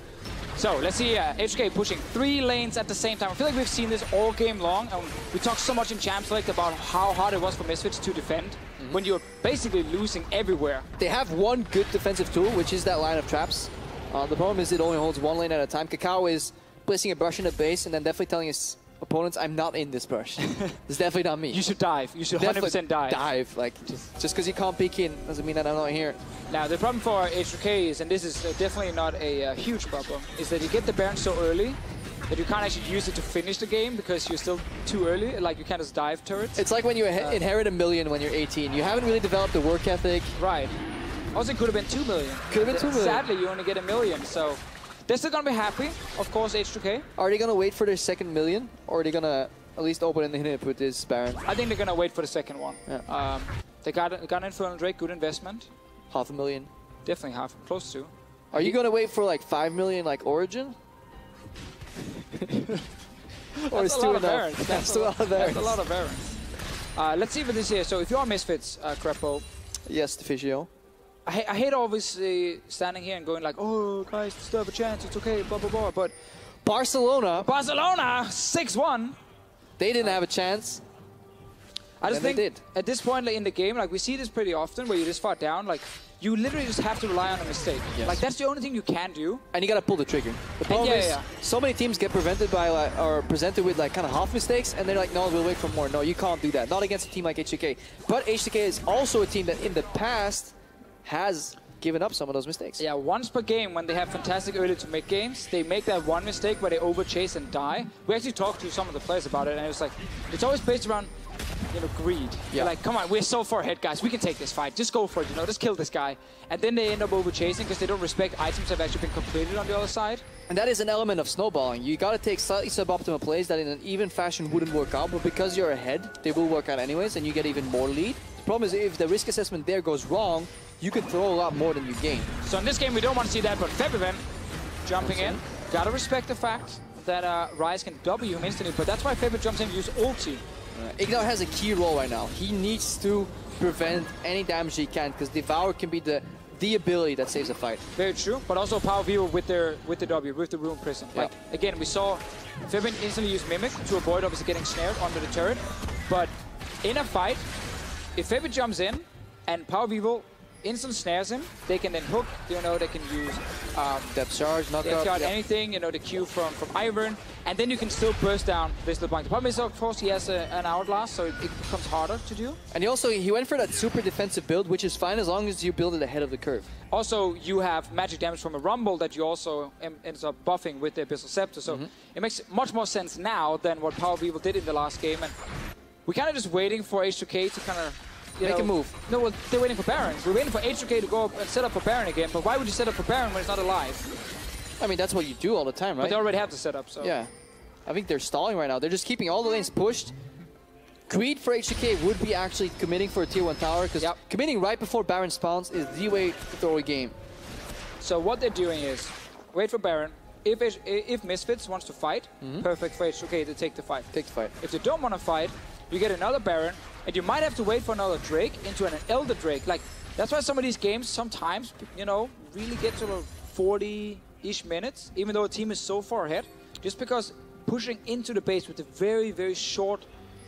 So, let's see H2K pushing 3 lanes at the same time. I feel like we've seen this all game long. And we talked so much in Champ Select about how hard it was for Misfits to defend when you're basically losing everywhere. They have one good defensive tool, which is that line of traps. The problem is it only holds 1 lane at a time. Kakao is placing a brush in the base and then definitely telling his opponents, I'm not in this brush. It's definitely not me. You should dive. You should 100% dive. Dive. Like, just because you can't peek in doesn't mean that I'm not here. Now, the problem for H2K is, and this is definitely not a huge problem, is that you get the Baron so early that you can't actually use it to finish the game because you're still too early. Like, you can't just dive turrets. It's like when you inherit $1 million when you're 18. You haven't really developed the work ethic. Right. Also, it could have been 2 million. Could have been 2 million. Sadly, you only get $1 million, so... They're still going to be happy, of course, H2K. Are they going to wait for their second million, or are they going to at least open in the hit with this Baron? I think they're going to wait for the second one. Yeah. They got an Infernal Drake, good investment. $500,000. Definitely half, close to. Are you going to wait for like 5 million like Origin? Or it's two enough. That's a lot of Barons. That's a lot of Barons. Let's see for this here. So if you're Misfits, Crepo. Yes, the Physio. I hate always standing here and going like, oh, guys, still have a chance. It's okay, blah, blah, blah. But Barcelona, 6-1. They didn't have a chance. I just think at this point in the game, like we see this pretty often, where you just fought down, like you literally just have to rely on a mistake. Yes. Like that's the only thing you can do. And you gotta pull the trigger. The problem is, so many teams get prevented by or presented with like kind of half mistakes, and they're like, no, we'll wait for more. No, you can't do that. Not against a team like H2K. But H2K is also a team that in the past has given up some of those mistakes. Yeah, once per game when they have fantastic early to mid games, they make that one mistake where they overchase and die. We actually talked to some of the players about it, and it was like, it's always based around, you know, greed. Yeah. Like, come on, we're so far ahead, guys. We can take this fight. Just go for it, you know, just kill this guy. And then they end up overchasing because they don't respect items that have actually been completed on the other side. And that is an element of snowballing. You got to take slightly suboptimal plays that in an even fashion wouldn't work out, but because you're ahead, they will work out anyways, and you get even more lead. The problem is if the risk assessment there goes wrong, you can throw a lot more than you gain. So in this game, we don't want to see that, but Febiven jumping in. Gotta respect the fact that Rise can W him instantly, but that's why Febiven jumps in and uses ulti. Ignite has a key role right now. He needs to prevent any damage he can, because Devour can be the ability that saves a fight. Very true, but also Power Vivo with the W, with the Rune Prison. Yeah. Like, again, we saw Febiven instantly use Mimic to avoid obviously getting snared under the turret, but in a fight, if Febiven jumps in and Power Vivo instant snares him, they can then hook, you know, they can use depth charge, knockout, anything, you know, the Q from Ivern, and then you can still burst down this LeBlanc. The problem is, of course, he has an Hourglass, so it becomes harder to do. And he went for that super defensive build, which is fine as long as you build it ahead of the curve. Also, you have magic damage from a Rumble that you also ends up buffing with the Abyssal Scepter, so it makes much more sense now than what Power Vivo did in the last game, and we're kind of just waiting for H2K to kind of make a move. No, well, they're waiting for Barons. We're waiting for H2K to go up and set up for Baron again, but why would you set up for Baron when it's not alive? I mean, that's what you do all the time, right? But they already have the setup, so... Yeah. I think they're stalling right now. They're just keeping all the lanes pushed. Greed for H2K would be actually committing for a tier 1 tower, because committing right before Baron spawns is the way to throw a game. So what they're doing is, wait for Baron. If Misfits wants to fight, perfect for H2K to take the fight. If they don't want to fight, you get another Baron, and you might have to wait for another Drake into an Elder Drake. Like, that's why some of these games sometimes, you know, really get to 40-ish minutes, even though a team is so far ahead. Just because pushing into the base with a very, very short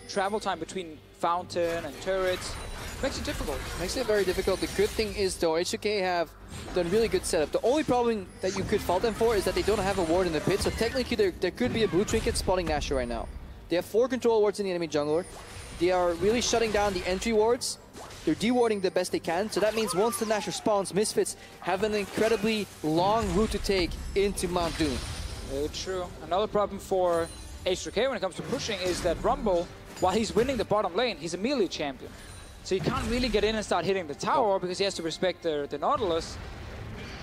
travel time between fountain and turrets makes it difficult. Makes it very difficult. The good thing is, though, H2K have done really good setup. The only problem that you could fault them for is that they don't have a ward in the pit, so technically there could be a blue trinket spotting Nashor right now. They have 4 control wards in the enemy jungler. They are really shutting down the entry wards. They're de-warding the best they can, so that means once the Nashor spawns, Misfits have an incredibly long route to take into Mount Doom. Very true. Another problem for H2K when it comes to pushing is that Rumble, while he's winning the bottom lane, he's a melee champion. So you can't really get in and start hitting the tower because he has to respect the Nautilus.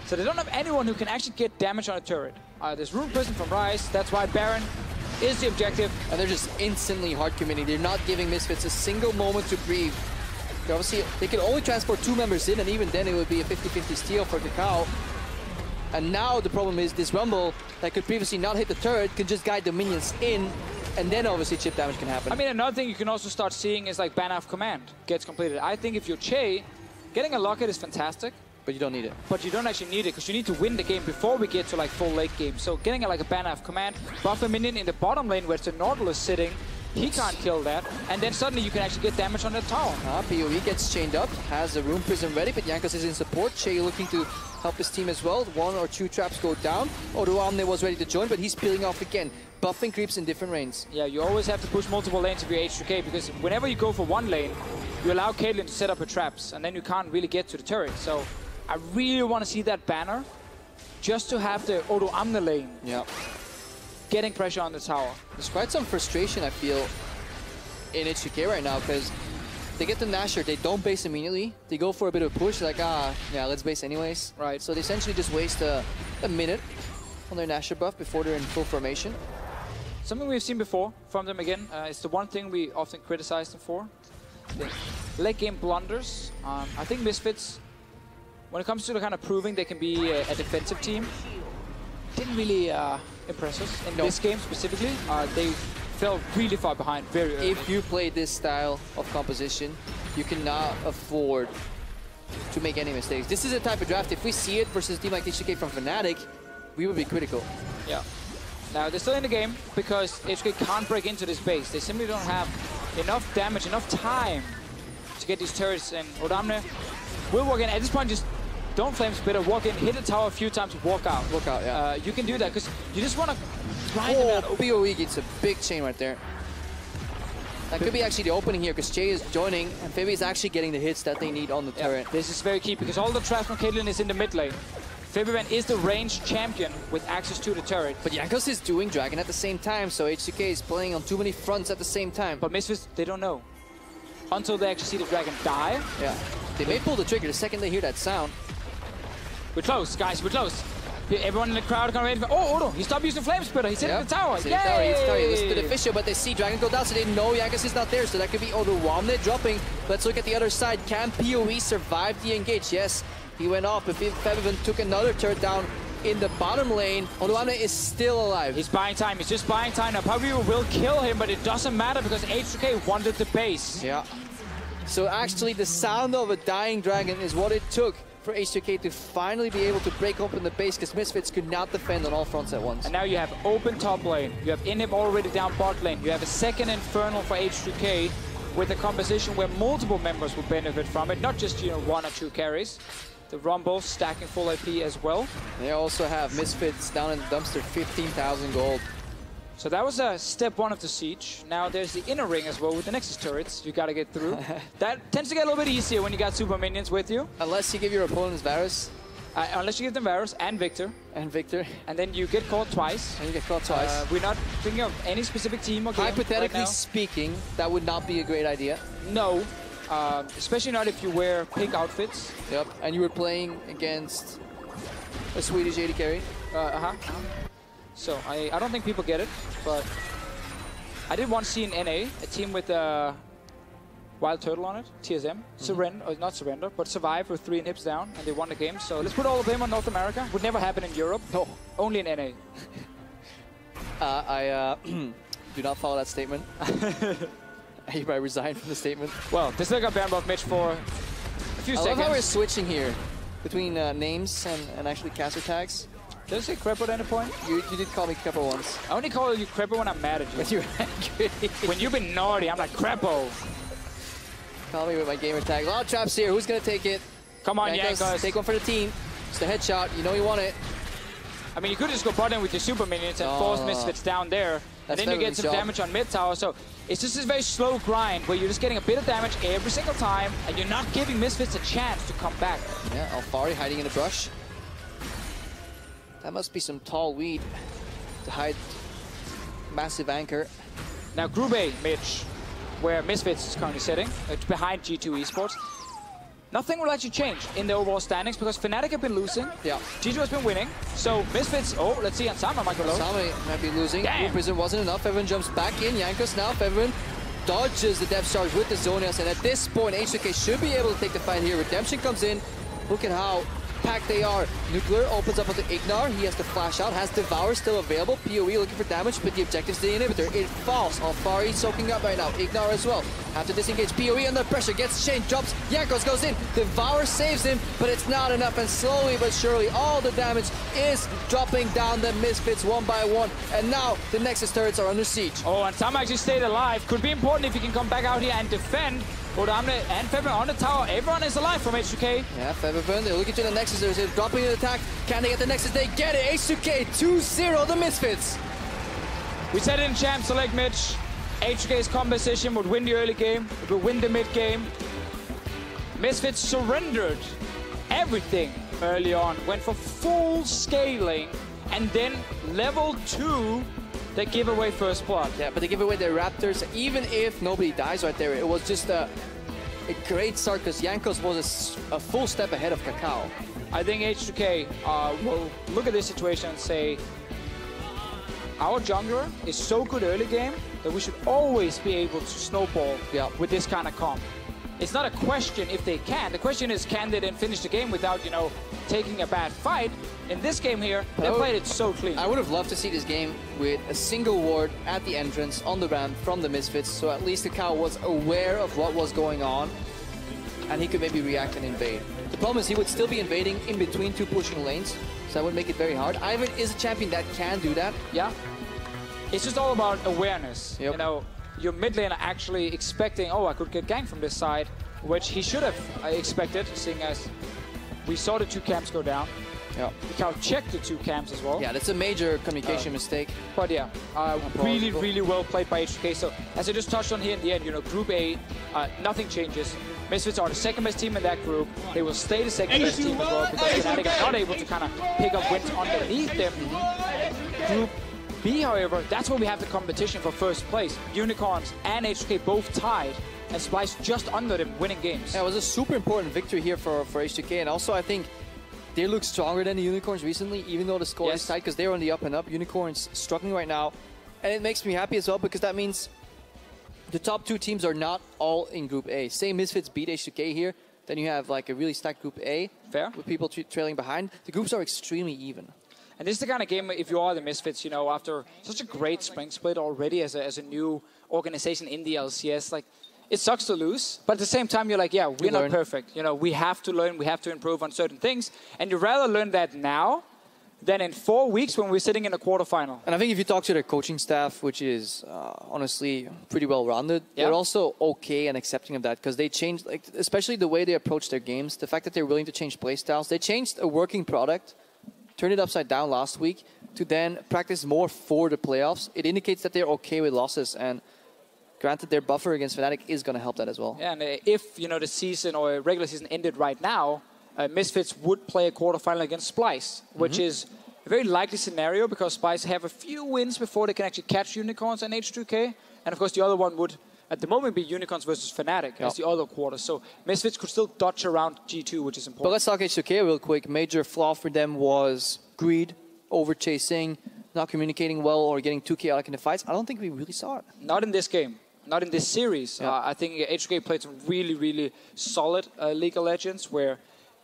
So they don't have anyone who can actually get damage on a turret. There's Rune Prison from Rise, that's why Baron is the objective. And they're just instantly hard committing. They're not giving Misfits a single moment to breathe. Obviously, they can only transport 2 members in, and even then it would be a 50-50 steal for Kakao. And now the problem is this Rumble that could previously not hit the turret can just guide the minions in, and then obviously chip damage can happen. I mean, another thing you can also start seeing is like Banner of Command gets completed. I think if you're Che, getting a Locket is fantastic. But you don't need it. But you don't actually need it, because you need to win the game before we get to like full late game. So getting like a Banner of Command, buff a minion in the bottom lane where it's the Nautilus sitting, he can't kill that, and then suddenly you can actually get damage on the tower. PoE gets chained up, has the Rune Prison ready, but Jankos is in support. Che looking to help his team as well. 1 or 2 traps go down. Odoamne was ready to join, but he's peeling off again. Buffing creeps in different lanes. Yeah, you always have to push multiple lanes if you're H2K, because whenever you go for one lane, you allow Caitlyn to set up her traps, and then you can't really get to the turret. So I really want to see that banner, just to have the Odoamne lane. Yeah. Getting pressure on the tower. There's quite some frustration, I feel, in H2K right now, because they get the Nashor, they don't base immediately. They go for a bit of a push, like, yeah, let's base anyways. Right. So they essentially just waste a minute on their Nashor buff before they're in full formation. Something we've seen before from them again, it's the one thing we often criticize them for. The late game blunders. I think Misfits, when it comes to the kind of proving they can be a defensive team, didn't really impress us in this game specifically. They fell really far behind very early. If you play this style of composition, you cannot afford to make any mistakes. This is a type of draft, if we see it versus a team like H2K from Fnatic, we would be critical. Yeah. Now, they're still in the game because H2K can't break into this base. They simply don't have enough damage, enough time to get these turrets. And Odamne will walk in. At this point, just don't Flame Spitter, walk in, hit the tower a few times, walk out. Walk out, yeah. You can do that because you just want to grind them out. PoE gets a big chain right there. That could be actually the opening here because Jay is joining and Febby is actually getting the hits that they need on the turret. This is very key because all the trash from Caitlyn is in the mid lane. Fabian is the ranged champion with access to the turret. But Jankos is doing Dragon at the same time, so H2K is playing on too many fronts at the same time. But Misfits, they don't know. Until they actually see the Dragon die. Yeah. They may pull the trigger the second they hear that sound. We're close, guys, we're close. Everyone in the crowd can ready for... Oh, Odo, he stopped using Flame Spitter. He's hitting the tower. He's the official, but they see Dragon go down, so they know Jankos is not there. So that could be Odo Wamne dropping. Let's look at the other side. Can PoE survive the engage? Yes, he went off. But Febivan took another turret down in the bottom lane. Odo Wamne is still alive. He's buying time. He's just buying time. Now, probably will kill him, but it doesn't matter because H2K wanted the base. Yeah. So actually, the sound of a dying Dragon is what it took for H2K to finally be able to break open the base because Misfits could not defend on all fronts at once. And now you have open top lane, you have Inhib already down bot lane, you have a second Infernal for H2K with a composition where multiple members will benefit from it, not just, you know, 1 or 2 carries. The Rumble stacking full AP as well. They also have Misfits down in the dumpster, 15,000 gold. So that was step 1 of the siege. Now there's the inner ring as well with the Nexus turrets you gotta get through. That tends to get a little bit easier when you got super minions with you. Unless you give your opponents Varus. Unless you give them Varus and Victor. And Victor. And then you get caught twice. And you get caught twice. We're not thinking of any specific team or game Hypothetically right now. speaking, that would not be a great idea. No. Especially not if you wear pink outfits. Yep. And you were playing against a Swedish AD carry. So I don't think people get it, but I did once see in NA a team with Wild Turtle on it, TSM, surrender, or not surrender, but survive with 3 inhibs down, and they won the game. So let's put all of them on North America. Would never happen in Europe. No, only in NA. I do not follow that statement. I hereby resign from the statement. Well, they still got Bamboff Mitch for a few seconds. I love how we're switching here between names and actually caster tags. Did I say Crepo at any point? You did call me Crepo once. I only call you Crepo when I'm mad at you. When you're angry. When you've been naughty, I'm like, Crepo. Call me with my gamer tag. A lot of traps here. Who's going to take it? Come on, Jankos. Take one for the team. It's the headshot. You know you want it. I mean, you could just go bottom with your super minions and force Misfits down there. That's and then you get some damage on mid tower. So it's just this very slow grind where you're just getting a bit of damage every single time and you're not giving Misfits a chance to come back. Yeah, Alfari hiding in the brush. That must be some tall weed to hide massive anchor. Now Grube Mitch, where Misfits is currently sitting, it's behind G2 Esports. Nothing will actually change in the overall standings because Fnatic have been losing. Yeah. G2 has been winning. So Misfits, oh, let's see, Ansama might go low. Ansama might be losing. Damn. Prison wasn't enough. Everyone jumps back in. Jankos now. Everyone dodges the depth charge with the Zonias. And at this point, H2K should be able to take the fight here. Redemption comes in. Look at how packed they are. Nuclear opens up onto Ignar. He has to flash out. Has Devour still available. PoE looking for damage, but the objective's the inhibitor. It falls. Alfari soaking up right now. Ignar as well. Have to disengage. PoE under pressure. Gets chained. Drops. Jankos goes in. Devour saves him, but it's not enough. And slowly but surely, all the damage is dropping down the Misfits one by one. And now the Nexus turrets are under siege. Oh, and Sam actually stayed alive. Could be important if he can come back out here and defend. Odamne and Febian on the tower. Everyone is alive from H2K. Yeah, Febian, they're looking to the Nexus. They're dropping an attack. Can they get the Nexus? They get it. H2K 2-0 the Misfits. We said in Champ Select Mitch, H2K's composition would win the early game, it would win the mid game. Misfits surrendered everything early on, went for full scaling, and then level 2, they give away first blood. Yeah, but they give away their Raptors. Even if nobody dies right there, it was just a great start because Jankos was a full step ahead of Kakao. I think H2K will look at this situation and say, our jungler is so good early game that we should always be able to snowball with this kind of comp. It's not a question if they can. The question is, can they then finish the game without, you know, taking a bad fight? in this game here, they played it so clean. I would have loved to see this game with a single ward at the entrance on the ramp from the Misfits, so at least the Cow was aware of what was going on, and he could maybe react and invade. The problem is he would still be invading in between two pushing lanes, so that would make it very hard. Ivan is a champion that can do that. Yeah. It's just all about awareness. Yep. You know, your mid laner actually expecting, oh, I could get ganked from this side, which he should have expected, seeing as we saw the 2 camps go down. Yeah. The Cow checked the 2 camps as well. Yeah, that's a major communication mistake. But yeah, really well played by H2K. So as I just touched on here in the end, you know, Group A, nothing changes. Misfits are the second best team in that group. They will stay the second best team as well because Fnatic are not able to kind of pick up wins underneath them. Group B, however, that's where we have the competition for first place. Unicorns and H2K both tied, and Splice just under them, winning games. Yeah, it was a super important victory here for H2K, and also I think they look stronger than the Unicorns recently, even though the score is tight, because they're on the up and up. Unicorns struggling right now, and it makes me happy as well, because that means the top 2 teams are not all in Group A. Say Misfits beat H2K here, then you have like a really stacked Group A. Fair. With people trailing behind. The groups are extremely even. And this is the kind of game, if you are the Misfits, you know, after such a great spring split already as a new organization in the LCS, like, it sucks to lose, but at the same time, you're like, yeah, we're not perfect. You know, we have to learn, we have to improve on certain things, and you'd rather learn that now than in 4 weeks when we're sitting in a quarterfinal. And I think if you talk to their coaching staff, which is honestly pretty well-rounded, they're also okay and accepting of that, because they changed, like, especially the way they approach their games, the fact that they're willing to change playstyles. They changed a working product, turned it upside down last week, to then practice more for the playoffs. It indicates that they're okay with losses, and granted, their buffer against Fnatic is going to help that as well. Yeah, and if, you know, the season or regular season ended right now, Misfits would play a quarterfinal against Splice, which is a very likely scenario because Splice have a few wins before they can actually catch Unicorns and H2K. And of course, the other one would, at the moment, be Unicorns versus Fnatic as the other quarter. So Misfits could still dodge around G2, which is important. But let's talk H2K real quick. Major flaw for them was greed, over-chasing, not communicating well, or getting too chaotic in the fights. I don't think we really saw it. Not in this game. Not in this series. I think H2K played some really solid League of Legends where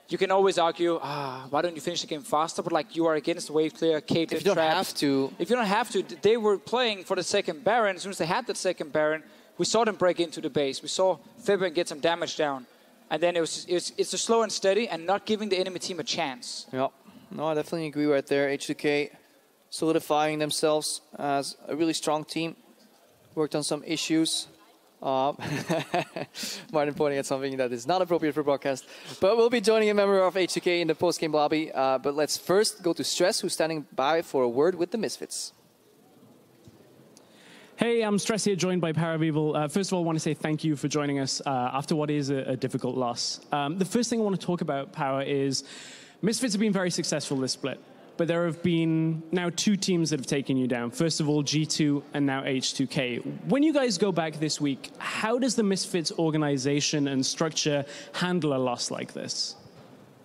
you can always argue, why don't you finish the game faster? But like, you are against Wave Clear, Cape, if you don't have to. If you don't have to, they were playing for the second Baron. As soon as they had that second Baron, we saw them break into the base. We saw Fabian get some damage down. And then it's a slow and steady and not giving the enemy team a chance. Yeah, no, I definitely agree right there. H2K solidifying themselves as a really strong team. Worked on some issues. Martin pointing at something that is not appropriate for broadcast. But we'll be joining a member of H2K in the post-game lobby. But let's first go to Stress, who's standing by for a word with the Misfits. Hey, I'm Stress here, joined by Paravival. First of all, I want to say thank you for joining us after what is a difficult loss. The first thing I want to talk about, Power, is Misfits have been very successful this split. But there have been now 2 teams that have taken you down. First of all, G2 and now H2K. When you guys go back this week, how does the Misfits organization and structure handle a loss like this?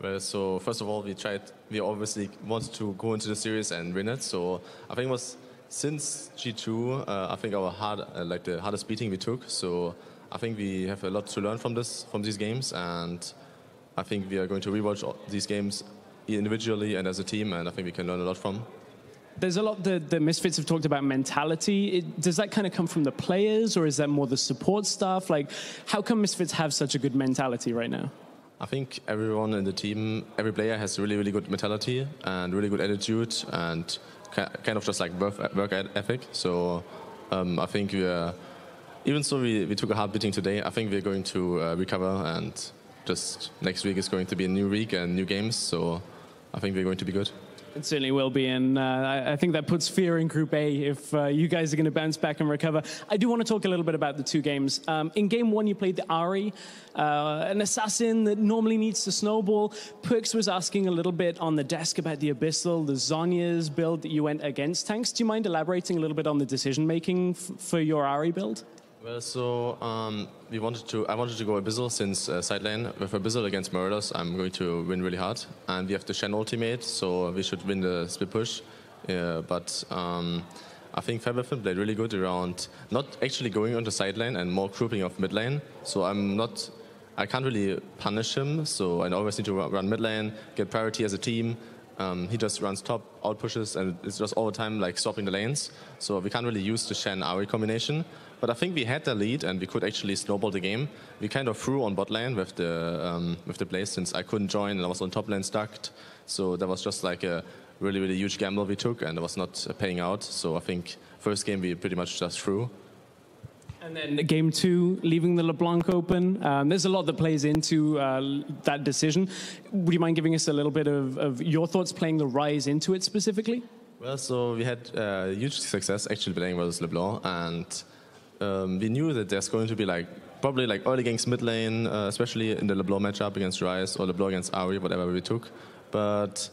Well, so first of all, we obviously wanted to go into the series and win it. So I think it was since G2, I think our the hardest beating we took. So I think we have a lot to learn from these games. And I think we are going to rewatch these games individually and as a team, and I think we can learn a lot from. There's a lot the Misfits have talked about mentality. Does that kind of come from the players, or is that more the support staff? Like, how come Misfits have such a good mentality right now? I think everyone in the team, every player has really good mentality and really good attitude and kind of just like work ethic. So I think even though we took a hard beating today, I think we're going to recover, and just next week is going to be a new week and new games. So I think we're going to be good. It certainly will be, and I think that puts fear in Group A if you guys are going to bounce back and recover. I do want to talk a little bit about the 2 games. In Game 1, you played the Ahri, an assassin that normally needs to snowball. Perks was asking a little bit on the desk about the Abyssal, the Zhonya's build that you went against tanks. Do you mind elaborating a little bit on the decision-making for your Ahri build? Well, so I wanted to go Abyssal since side lane. With Abyssal against Marauders, I'm going to win really hard. And we have the Shen ultimate, so we should win the split push. But I think Fabian played really good around not actually going on the side lane and more grouping of mid lane. So I can't really punish him, so I always need to run mid lane, get priority as a team, he just runs top, out pushes, and it's just all the time like stopping the lanes. So we can't really use the Shen Ari combination. But I think we had the lead and we could actually snowball the game. We kind of threw on bot lane with the Blaze since I couldn't join and I was on top lane stuck. So that was just like a really, really huge gamble we took and it was not paying out. So I think first game we pretty much just threw. And then game 2, leaving the LeBlanc open. There's a lot that plays into that decision. Would you mind giving us a little bit of your thoughts playing the Rise into it specifically? Well, so we had huge success actually playing versus LeBlanc, and we knew that there's going to be probably early ganks mid lane, especially in the LeBlanc matchup against Rise or LeBlanc against Ari, whatever we took. But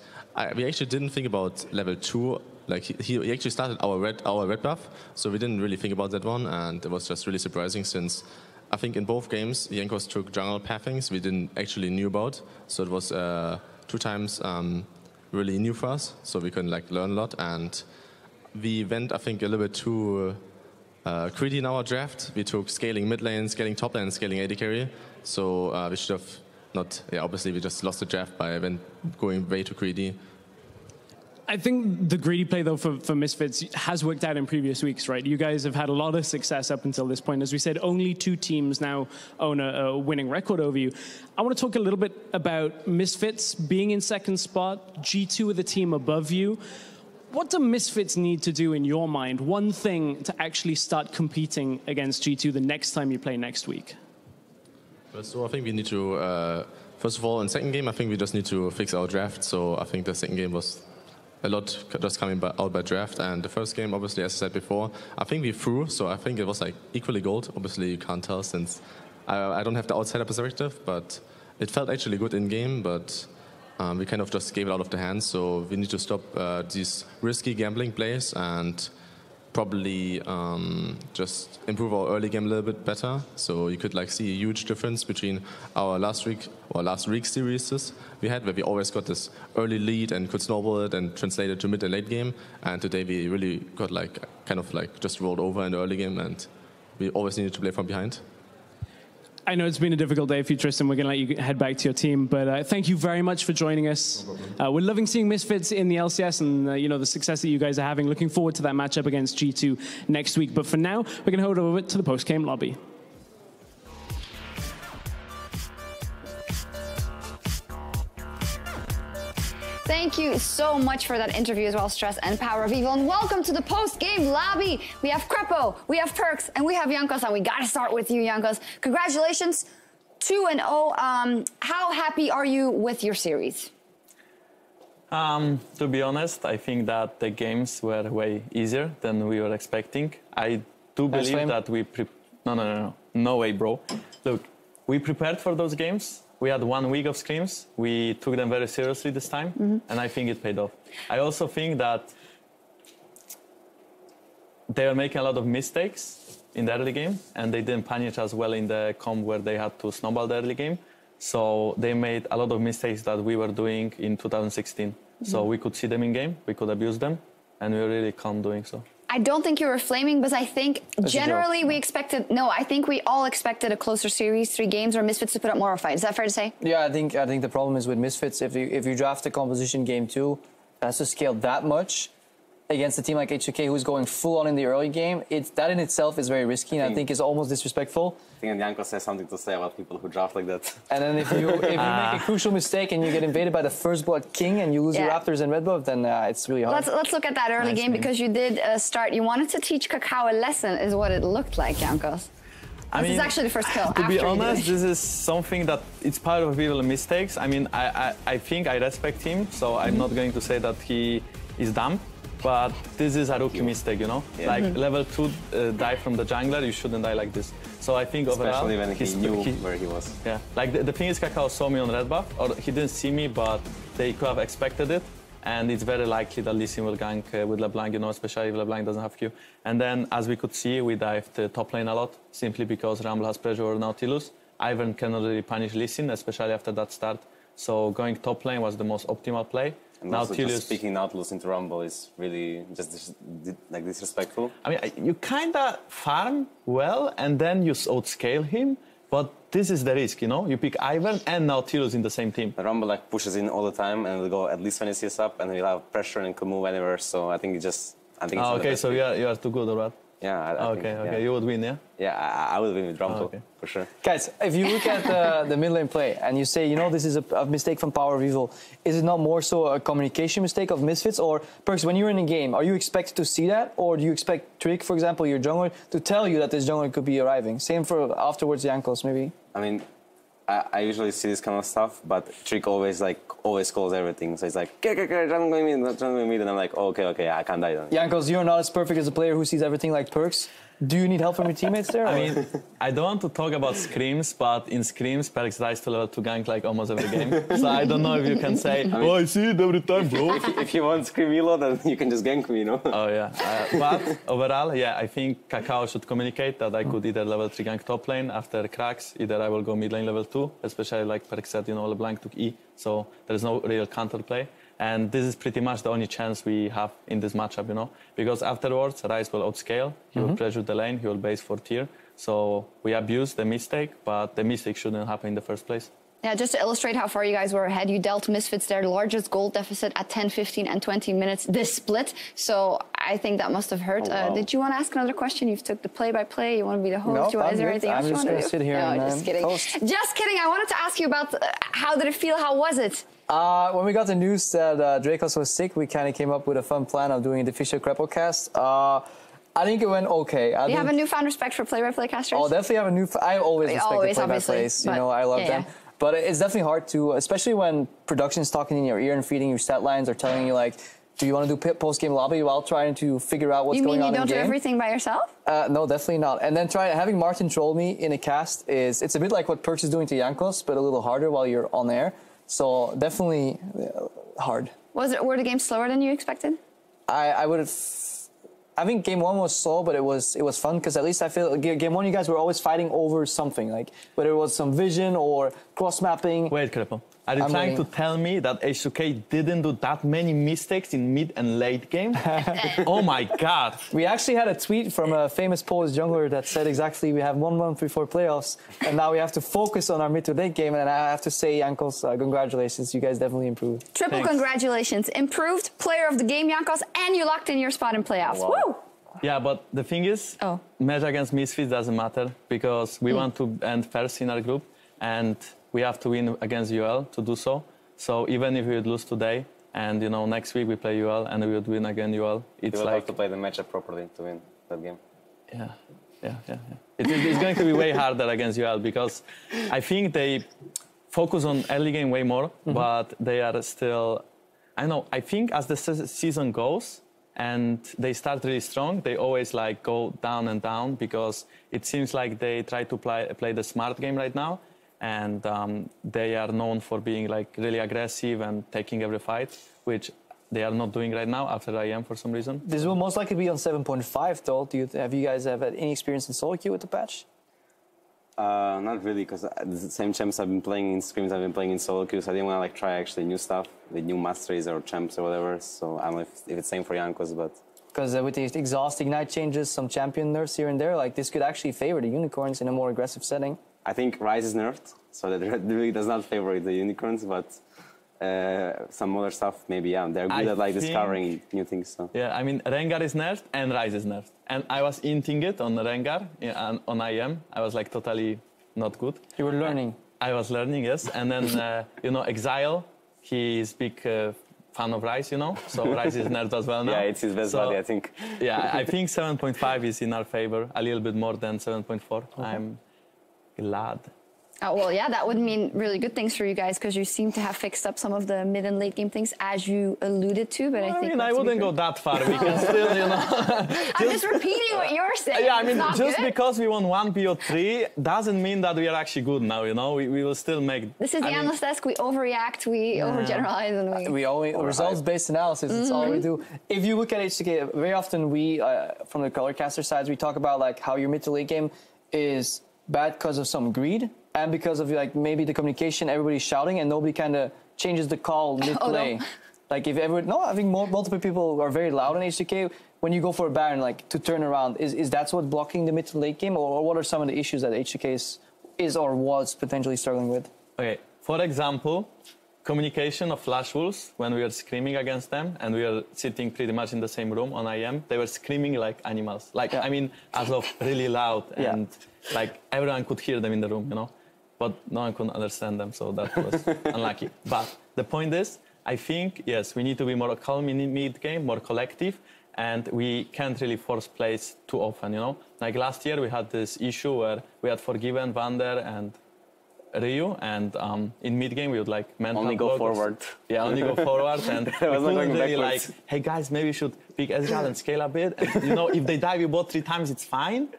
we actually didn't think about level 2. Like he actually started our red buff, so we didn't really think about that one, and it was just really surprising since I think in both games Jankos took jungle pathings we didn't actually knew about, so it was 2 times really new for us, so we could learn a lot, and we went I think a little bit too greedy in our draft. We took scaling mid lane, scaling top lane, and scaling AD carry, so we should have not. Yeah, obviously we just lost the draft by going way too greedy. I think the greedy play, though, for Misfits has worked out in previous weeks, right? You guys have had a lot of success up until this point. As we said, only 2 teams now own a winning record over you. I want to talk a little bit about Misfits being in second spot, G2 are the team above you. What do Misfits need to do in your mind, one thing, to actually start competing against G2 the next time you play next week? So I think we need to, first of all, in second game, I think we just need to fix our draft. So I think the second game was a lot just coming out by draft, and the first game, obviously, as I said before, I think we threw, so I think it was equally gold. Obviously, you can't tell since I don't have the outsider perspective, but it felt actually good in game, but we kind of just gave it out of the hands, so we need to stop these risky gambling plays and probably just improve our early game a little bit better. So you could see a huge difference between our last week series we had, where we always got this early lead and could snowball it and translate it to mid and late game. And today we really got just rolled over in the early game, and we always needed to play from behind. I know it's been a difficult day for you, Tristan. We're going to let you head back to your team. But thank you very much for joining us. We're loving seeing Misfits in the LCS and the success that you guys are having. Looking forward to that matchup against G2 next week. But for now, we're going to head over to the post-game lobby. Thank you so much for that interview as well, Stress and Power of Evil. And welcome to the post-game lobby. We have Crepo, we have Perks, and we have Jankos. And we got to start with you, Jankos. Congratulations, 2-0. How happy are you with your series? To be honest, I think that the games were way easier than we were expecting. I do believe that we... No way, bro. Look, we prepared for those games. We had 1 week of scrims. We took them very seriously this time, and I think it paid off. I also think that they were making a lot of mistakes in the early game, and they didn't punish us well in the comp where they had to snowball the early game. So they made a lot of mistakes that we were doing in 2016. So we could see them in game, we could abuse them, and we were really calm doing so. I don't think you were flaming, but I think generally we expected... No, I think we all expected a closer series, 3 games, or Misfits to put up more of a fight. Is that fair to say? Yeah, I think the problem is with Misfits, if you draft a composition game 2, it has to scale that much against a team like H2K who's going full on in the early game. That in itself is very risky, and I think is almost disrespectful. I think Jankos has something to say about people who draft like that. And then if you make a crucial mistake and you get invaded by the first blood king and you lose your Raptors and red buff, then it's really hard. Let's look at that early game, because you did start. You wanted to teach Kakao a lesson, is what it looked like, Jankos. This is actually the first kill. To be honest, this is something that it's part of real mistakes. I mean, I think I respect him, so I'm not going to say that he is dumb. But this is a rookie mistake, level 2 die from the jungler, you shouldn't die like this. So I think especially overall, when he knew where he was. Yeah, the thing is, Kakao saw me on red buff, or he didn't see me, but they could have expected it. And it's very likely that Lee Sin will gank with LeBlanc, especially if LeBlanc doesn't have Q. And then, as we could see, we dived top lane a lot, simply because Rumble has pressure over Nautilus. Ivern cannot really punish Lee Sin, especially after that start. So going top lane was the most optimal play. And also just speaking Nautilus into Rumble is really just disrespectful. I mean, you kind of farm well, and then you outscale him, but this is the risk, you know? You pick Ivern and now Tirus in the same team. The Rumble like pushes in all the time and will go at least when he sees up and he'll have pressure and can move anywhere. So I think it just, I think it's okay, so you are too good, or what? Yeah. I think, Okay, you would win, yeah? Yeah, I will win with Rumble, for sure. Guys, if you look at the mid lane play and you say, you know, this is a mistake from Power of Evil, is it not more so a communication mistake of Misfits? Or, Perks, when you're in a game, are you expected to see that? Or do you expect Trick, for example, your jungler, to tell you that this jungler could be arriving? Same for afterwards Jankos, maybe? I mean, I usually see this kind of stuff, but Trick always calls everything. So it's like, I'm going mid, and I'm like, okay, I can't die then. Jankos, you're not as perfect as a player who sees everything like Perks. Do you need help from your teammates there? I mean, I don't want to talk about scrims, but in scrims, Perks tries to level 2 gank like almost every game. So I don't know if you can say, I see it every time, bro. If you want scrim elo, then you can just gank me, you know? Oh, yeah. But overall, yeah, I think Kakao should communicate that I could either level 3 gank top lane after cracks, either I will go mid lane level 2, especially like Perks said, you know, LeBlanc took E, so there's no real counterplay. And this is pretty much the only chance we have in this matchup, you know, because afterwards, Ryze will outscale, he will pressure the lane, he will base for tier. So we abuse the mistake, but the mistake shouldn't happen in the first place. Yeah, just to illustrate how far you guys were ahead, you dealt Misfits their largest goal deficit at 10, 15, and 20 minutes this split. So I think that must have hurt. Oh, wow. Did you want to ask another question? You've took the play-by-play. You want to be the host? Nope, Is there anything else you want to do? I'm just going to sit here and just kidding. host. Just kidding. I wanted to ask you about how did it feel? How was it? When we got the news that Dracos was sick, we kind of came up with a fun plan of doing the official Crepo cast. I think it went okay. You have a newfound respect for play-by-play casters? Oh, definitely have a new. I always respect the play-by-plays. You know, I love them. But it's definitely hard to, especially when production's talking in your ear and feeding you stat lines or telling you like, do you want to do post-game lobby while trying to figure out what's going on in the game? You mean you don't do everything by yourself? No, definitely not. And then having Martin troll me in a cast it's a bit like what Perks is doing to Jankos, but a little harder while you're on air. So definitely hard. Were the games slower than you expected? I would have. I think game one was slow, but it was fun because at least I feel game one you guys were always fighting over something, like whether it was some vision or cross mapping. Wait, Crepo. Are you trying to tell me that H2K didn't do that many mistakes in mid and late game? Oh my God. We actually had a tweet from a famous Polish jungler that said exactly we have 1 month before playoffs and now we have to focus on our mid to late game, and I have to say, Jankos, congratulations. You guys definitely improved. Triple congratulations. Improved player of the game, Jankos, and you locked in your spot in playoffs. Wow. Woo! Yeah, but the thing is, match against Misfits doesn't matter because we want to end first in our group and we have to win against UL to do so. So even if we would lose today and, you know, next week we play UL and we would win again UL, it's like... like... have to play the matchup properly to win that game. Yeah. It's going to be way harder against UL because I think they focus on early game way more, but they are still... I think as the season goes, and they start really strong, they always like go down and down because it seems like they try to play the smart game right now, and they are known for being like really aggressive and taking every fight, which they are not doing right now after IM for some reason. This will most likely be on 7.5 though. Have you guys had any experience in solo queue with the patch? Not really, because the same champs I've been playing in scrims, I've been playing in solo queues. I didn't want to like try actually new stuff with new masteries or champs or whatever. So I don't know if it's same for Jankos, but because with the exhaust ignite changes, some champion nerfs here and there, like this could actually favor the unicorns in a more aggressive setting. I think Ryze is nerfed, so that really does not favor the unicorns, but some other stuff maybe they're good at like discovering new things. So. Yeah, I mean Rengar is nerfed and Ryze is nerfed, and I was inting it on Rengar on IM. I was like totally not good. You were learning. I was learning, yes, and then you know Exile, he is big fan of Ryze, you know, so Ryze is nerfed as well now. Yeah, it's his best buddy, I think. Yeah, I think 7.5 is in our favor, a little bit more than 7.4. Okay. I'm glad. Oh, well, yeah, that would mean really good things for you guys because you seem to have fixed up some of the mid and late game things as you alluded to. But I think I wouldn't go that far. We can still, you know. I'm just repeating what you're saying. Yeah, I mean, just good. because we won 1 BO3 doesn't mean that we are actually good now, you know. We will still make... This is the analyst desk. We overreact, we overgeneralize, and we only results-based analysis. It's all we do. If you look at H2K, very often we, from the color caster sides, we talk about like how your mid to late game is bad because of some greed. And because of like maybe the communication, everybody's shouting and nobody kind of changes the call mid-play. Oh, no. Like if I think multiple people are very loud in H2K. When you go for a Baron, like to turn around, is that what's blocking the mid to late game, or what are some of the issues that H2K is is or was potentially struggling with? Okay, for example, communication of Flash Wolves, when we were screaming against them and we were sitting pretty much in the same room on IM, they were screaming like animals. Like, I mean, as of really loud and like everyone could hear them in the room, you know, but no one could understand them, so that was unlucky. But the point is, I think, yes, we need to be more calm in mid-game, more collective, and we can't really force plays too often, you know? Like last year, we had this issue where we had forgiven Vander and Ryu, and in mid-game, we would like mental only go forward. Yeah, only go forward, and we couldn't really like, hey guys, maybe we should pick Ezreal and scale a bit. And, you know, if they dive you both 3 times, it's fine.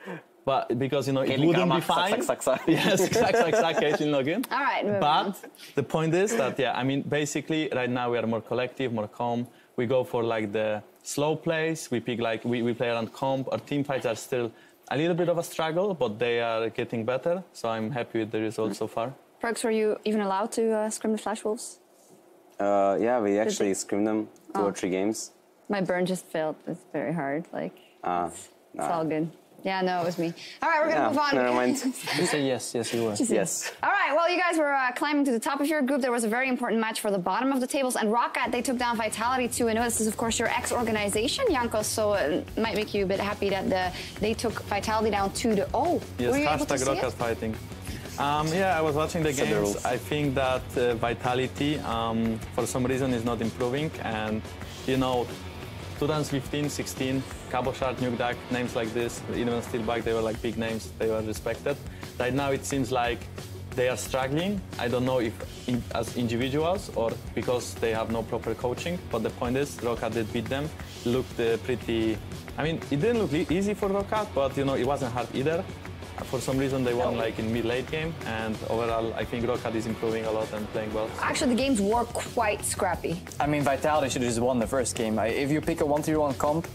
But because, you know, it wouldn't be fine. Yes, exactly, login. All right, but the point is that, yeah, I mean, basically, right now we are more collective, more calm. We go for like the slow plays. We pick like, we play around comp. Our team fights are still a little bit of a struggle, but they are getting better. So I'm happy with the results so far. Perks, were you even allowed to scrim the Flash Wolves? Yeah, we actually scrimmed them 2 or 3 games. My burn just failed. It's very hard. Like, it's all good. Yeah, no, it was me. All right, we're going to move on. Never mind. You say yes, yes, you were. Yes. All right, well, you guys were climbing to the top of your group. There was a very important match for the bottom of the tables, and Roccat, they took down Vitality 2-0. This is, of course, your ex-organization, Jankos, so it might make you a bit happy that they took Vitality down 2-0. Yes, were you able to see Roccat it? fighting. Yeah, I was watching the games. I think that Vitality, for some reason, is not improving, and, you know, 2015, 16, Cabochard, Nukeduck, names like this, even Steelback, they were like big names, they were respected. Right now it seems like they are struggling. I don't know if as individuals or because they have no proper coaching, but the point is, Roccat did beat them, looked pretty, I mean, it didn't look easy for Roccat, but you know, it wasn't hard either. For some reason, they won like in mid-late game, and overall, I think Roccat is improving a lot and playing well. Actually, the games were quite scrappy. I mean, Vitality should have just won the first game. If you pick a 1-3-1 comp,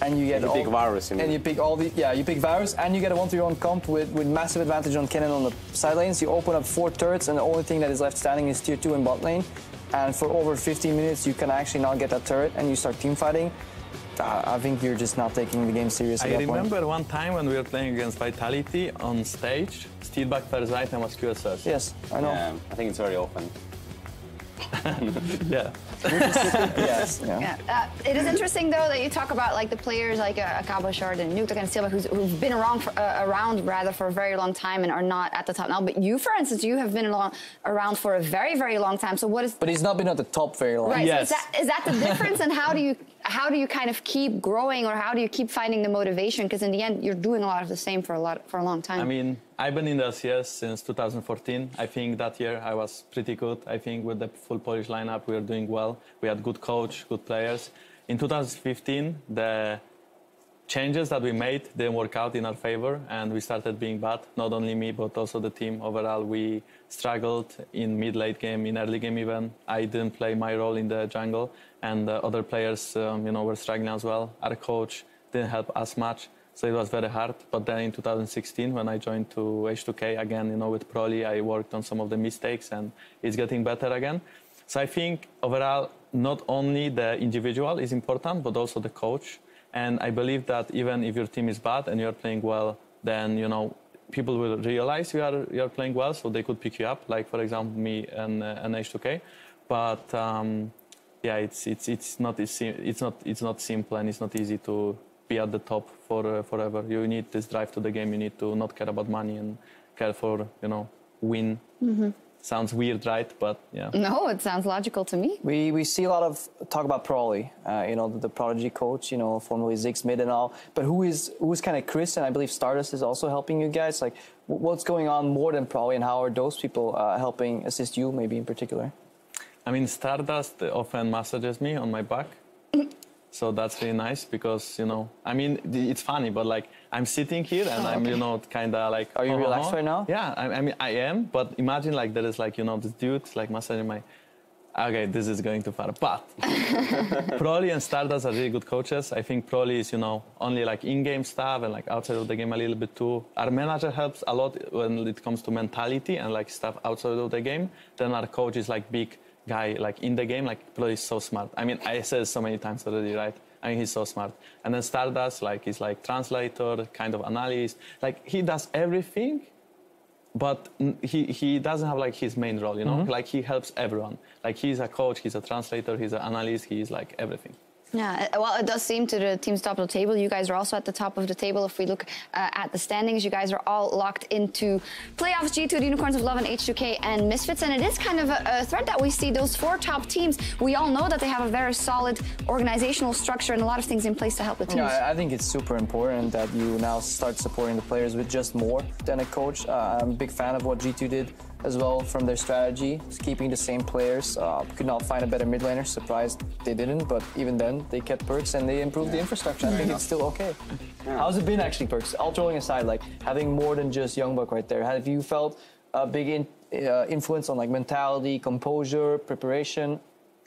and you get pick Varus, and you pick all the you pick Varus, and you get a 1-3-1 comp with massive advantage on Kennen on the side lanes. You open up 4 turrets, and the only thing that is left standing is tier 2 in bot lane. And for over 15 minutes, you can actually not get that turret, and you start team fighting. I think you're just not taking the game seriously. I remember one time when we were playing against Vitality on stage, Steelback first item was QSS. Yes, I know. Yeah, I think it's very often. Yeah. Yes. Yeah. It is interesting though that you talk about like the players like Cabochard and Nukeduck and Steelback who've been around for a very long time and are not at the top now. But you, for instance, you have been around for a very, very long time. So what is? But he's not been at the top very long. Right. Yes. So is that the difference? And how do you kind of keep growing, or how do you keep finding the motivation? Because in the end, you're doing a lot of the same for a long time. I mean, I've been in the LCS since 2014. I think that year I was pretty good. I think with the full Polish lineup, we were doing well. We had good coach, good players. In 2015, the changes that we made didn't work out in our favor, and we started being bad. Not only me, but also the team. Overall, we struggled in mid-late game, in early game even. I didn't play my role in the jungle, and the other players, were struggling as well. Our coach didn't help as much. So it was very hard. But then in 2016, when I joined to H2K again, with Proli, I worked on some of the mistakes and it's getting better again. So I think overall, not only the individual is important, but also the coach. And I believe that even if your team is bad and you're playing well, then, people will realize you're playing well, so they could pick you up, like, for example, me and H2K. But yeah, it's not simple and it's not easy to be at the top for forever. You need this drive to the game. You need to not care about money and care for, win. Mm-hmm. Sounds weird, right? But yeah. No, it sounds logical to me. We see a lot of talk about Proli, the prodigy coach, formerly Ziggs mid and all. But who is kind of Chris, and I believe Stardust is also helping you guys. Like, what's going on more than Proli, and how are those people helping assist you, maybe in particular? I mean, Stardust often messages me on my back. So that's really nice because, I mean, it's funny, but like I'm sitting here and I'm, kind of like. Are you relaxed right now? Yeah, I mean, I am. But imagine like there is like, this dude like massaging my. Okay, this is going too far. But Proli and Stardust are really good coaches. I think Proli is, only like in-game stuff and like outside of the game a little bit too. Our manager helps a lot when it comes to mentality and like stuff outside of the game. Then our coach is like big guy, like in the game, like Proli is so smart. I mean, I said it so many times already, right? I mean, he's so smart. And then Stardust, like, he's like translator, kind of analyst. Like, he does everything but he doesn't have like his main role, you know. Like he helps everyone. Like he's a coach, he's a translator, he's an analyst, he's like everything. Yeah, well, it does seem to the teams top of the table. You guys are also at the top of the table. If we look at the standings, you guys are all locked into playoffs. G2, the Unicorns of Love, and H2K and Misfits. And it is kind of a thread that we see. Those 4 top teams, we all know that they have a very solid organizational structure and a lot of things in place to help the teams. Yeah, I think it's super important that you now start supporting the players with just more than a coach. I'm a big fan of what G2 did as well from their strategy, keeping the same players. Could not find a better mid laner. Surprised they didn't, but even then they kept Perks and they improved the infrastructure. I think it's still okay. How's it been actually, Perks? All trolling aside, like having more than just Youngbuck right there, have you felt a big influence on like mentality, composure, preparation?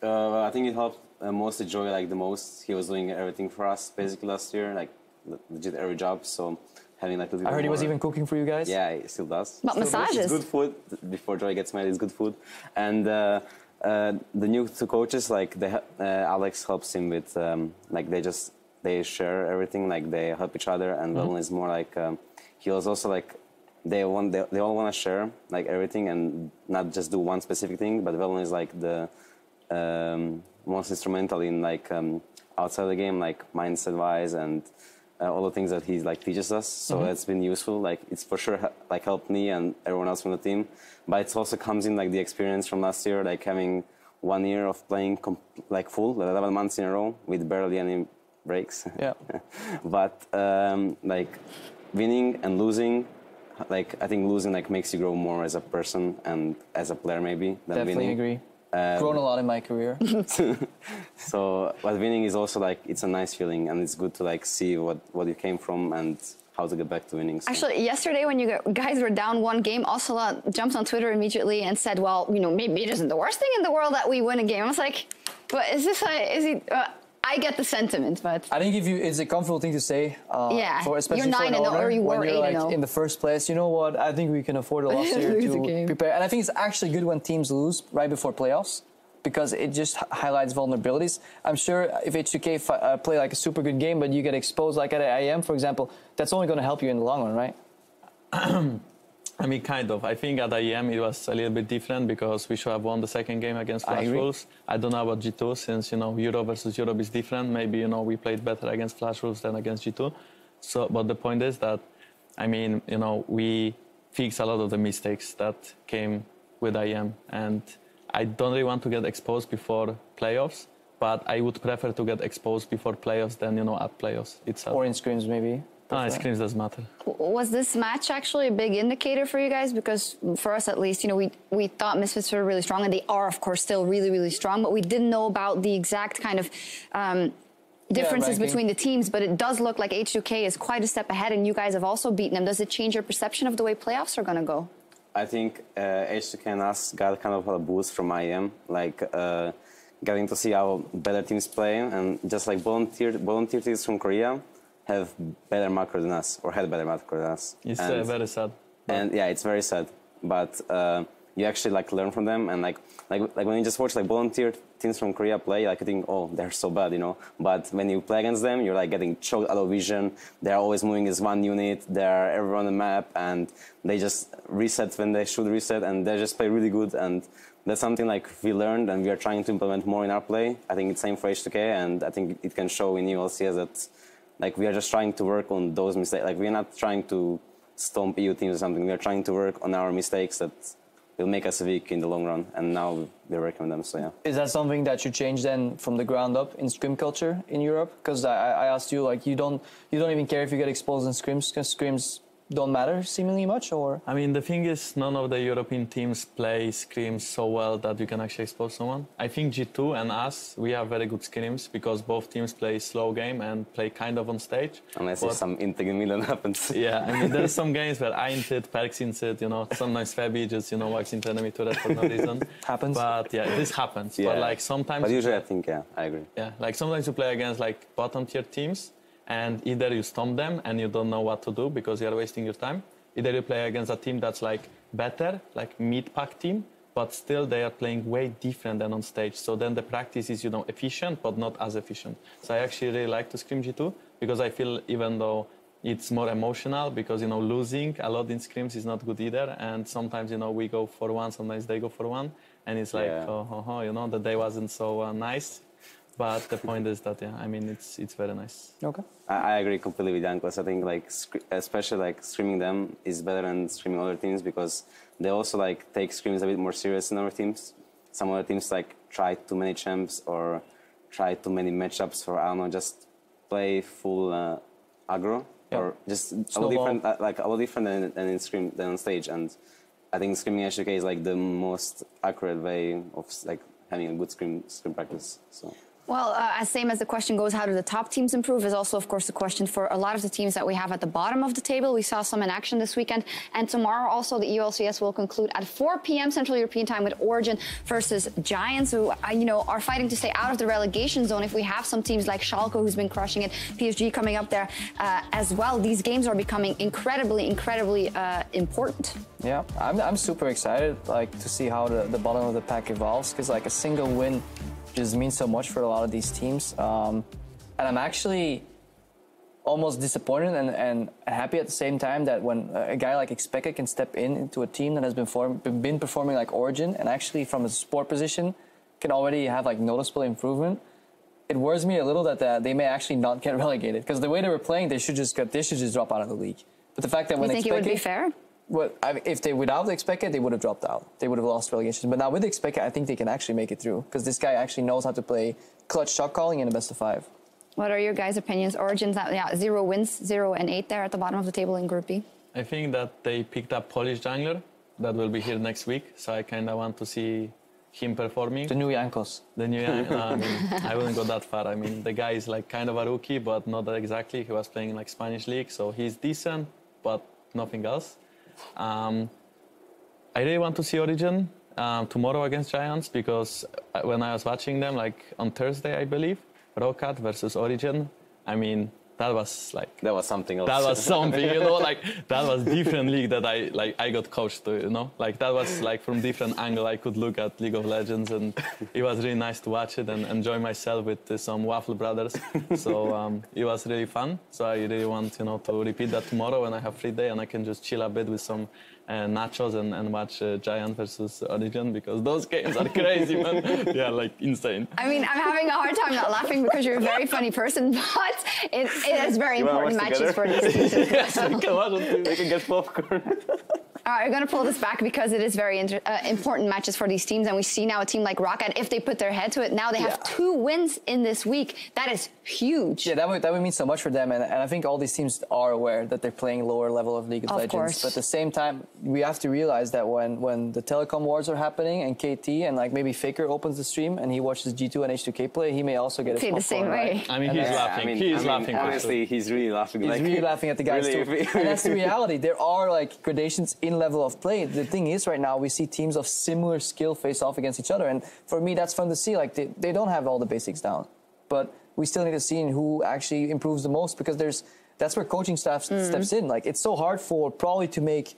I think it helped mostly Joey like the most. He was doing everything for us basically last year, like legit every job. So having like I heard he was even cooking for you guys. Yeah, he still does. But massages. It's good food. Before Joey gets mad, it's good food. And the new 2 coaches, like Alex helps him with like they share everything, like they help each other. And Velon is more like he was also like they all want to share like everything and not just do one specific thing. But Velon is like the most instrumental in like outside the game, like mindset wise and all the things that he like teaches us. So it's been useful. Like it's for sure like helped me and everyone else from the team. But it also comes in like the experience from last year, like having 1 year of playing like full 11 months in a row with barely any breaks. Yeah. But like winning and losing, like I think losing like makes you grow more as a person and as a player maybe than Definitely winning. agree. Grown a lot in my career. So, but winning is also like it's a nice feeling, and it's good to like see what you came from and how to get back to winning. So. Actually, yesterday when you guys were down 1 game, Ocelot jumped on Twitter immediately and said, "Well, you know, maybe it isn't the worst thing in the world that we win a game." I was like, "But is this? Is he?" I get the sentiment, but I think it's a comfortable thing to say. Yeah, especially you're 9-0 or you were when you're 8-0 like in the first place. You know what? I think we can afford a loss here to prepare. And I think it's actually good when teams lose right before playoffs, because it just highlights vulnerabilities. I'm sure if H2K play like a super good game, but you get exposed like at IEM, for example, that's only going to help you in the long run, right? I mean, kind of. I think at IEM it was a little bit different because we should have won the second game against Flash Wolves. I don't know about G2 since, you know, Europe versus Europe is different. Maybe, you know, we played better against Flash Wolves than against G2. So, but the point is that, I mean, you know, we fixed a lot of the mistakes that came with IEM. And I don't really want to get exposed before playoffs, but I would prefer to get exposed before playoffs than, you know, at playoffs itself. Or in scrims, maybe. No, scrims doesn't matter. Was this match actually a big indicator for you guys? Because for us, at least, you know, we thought Misfits were really strong, and they are, of course, still really, really strong. But we didn't know about the exact kind of differences between the teams. But it does look like H2K is quite a step ahead, and you guys have also beaten them. Does it change your perception of the way playoffs are going to go? I think H2K and us got kind of a boost from IEM, like getting to see how better teams play, and just like volunteer teams from Korea have better macro than us, or had better macro than us. It's very sad. And yeah, it's very sad. But you actually like learn from them, and like when you just watch like volunteer teams from Korea play, like you think, oh, they're so bad, you know. But when you play against them, you're like getting choked out of vision. They're always moving as one unit. They're everywhere on the map, and they just reset when they should reset, and they just play really good. And that's something like we learned, and we are trying to implement more in our play. I think it's same for H2K, and I think it can show in new LCS that like we are just trying to work on those mistakes. Like we're not trying to stomp EU teams or something. We are trying to work on our mistakes that will make us weak in the long run. And now we're working on them. So yeah. Is that something that you change then from the ground up in scrim culture in Europe? Because I asked you, like you don't even care if you get exposed in scrims, because scrims don't matter seemingly much, or? I mean, the thing is, none of the European teams play scrims so well that you can actually expose someone. I think G2 and us, we have very good scrims because both teams play slow game and play kind of on stage. Unless there's some inting in Milan happens. Yeah, I mean, there's some games where I inted, Perks inted, you know, sometimes Fabi just, you know, walks into enemy turret for no reason. Happens. But yeah, this happens. Yeah. But like sometimes... But usually I think, yeah, I agree. Yeah, like sometimes you play against like bottom tier teams, and either you stomp them and you don't know what to do because you are wasting your time. Either you play against a team that's like better, like mid-pack team, but still they are playing way different than on stage. So then the practice is, you know, efficient, but not as efficient. So I actually really like to scrim G2 because I feel even though it's more emotional because, you know, losing a lot in scrims is not good either. And sometimes, you know, we go for one, sometimes they go for one. And it's like, you know, the day wasn't so nice. But the point is that, yeah, I mean, it's very nice. Okay. I agree completely with Jankos. I think, like, especially, like, streaming them is better than streaming other teams because they also, like, take scrims a bit more serious than other teams. Some other teams, like, try too many champs or try too many matchups or, I don't know, just play full aggro. Yep. Or just a little different, like, a little different than in scrim, than on stage. And I think scrimming H2K is, like, the most accurate way of, like, having a good scrim practice, so... Well, same as the question goes, how do the top teams improve, is also, of course, the question for a lot of the teams that we have at the bottom of the table. We saw some in action this weekend. And tomorrow, also, the LCS will conclude at 4 p.m. Central European time with Origin versus Giants, who, you know, are fighting to stay out of the relegation zone. If we have some teams like Schalke, who's been crushing it, PSG coming up there as well, these games are becoming incredibly important. Yeah, I'm super excited, like, to see how the bottom of the pack evolves, because, like, a single win just means so much for a lot of these teams. And I'm actually almost disappointed and happy at the same time that when a guy like X2K can step into a team that has been performing like Origin and actually from a support position can already have like noticeable improvement, it worries me a little that they may actually not get relegated, because the way they were playing, they should just drop out of the league. But the fact that when you think it would be fair? Well, if they without the X2K, they would have dropped out. They would have lost relegation. But now with the X2K, I think they can actually make it through, because this guy actually knows how to play clutch shot calling in a best of 5. What are your guys' opinions? Origin's at 0 wins, 0-8 there at the bottom of the table in Group B. I think that they picked up Polish jungler that will be here next week. So I kind of want to see him performing. The new Jankos. The new Jankos. I mean, I wouldn't go that far. I mean, the guy is like kind of a rookie, but not that exactly. He was playing in like Spanish league, so he's decent, but nothing else. I really want to see Origin tomorrow against Giants, because when I was watching them, like on Thursday, I believe, Rokat versus Origin, I mean, that was like... That was something else. That was something, you know, like that was different league that I got coached to, you know, like that was like from different angle I could look at League of Legends, and it was really nice to watch it and enjoy myself with some Waffle brothers. So it was really fun. So I really want, you know, to repeat that tomorrow when I have free day and I can just chill a bit with some nachos and watch Giant versus Origin, because those games are crazy, man. Yeah, like insane. I mean, I'm having a hard time not laughing because you're a very funny person, but it is very important matches for these teams as well. We can get popcorn. All right, we're going to pull this back because it is very important matches for these teams. And we see now a team like Rocket, if they put their head to it, now they have 2 wins in this week. That is huge. Yeah, that would mean so much for them. And I think all these teams are aware that they're playing lower level of League of Legends. Course. But at the same time, we have to realize that when the Telecom Wars are happening and KT and like maybe Faker opens the stream and he watches G2 and H2K play, he may also get the same way. Right? I mean, he's laughing. He's laughing. Honestly, he's really laughing. He's really laughing at the guys too. And that's the reality. There are like gradations in level of play. The thing is, right now, we see teams of similar skill face off against each other. And for me, that's fun to see. Like, they don't have all the basics down. But we still need to see who actually improves the most, because that's where coaching staff steps in. Like, it's so hard for probably to make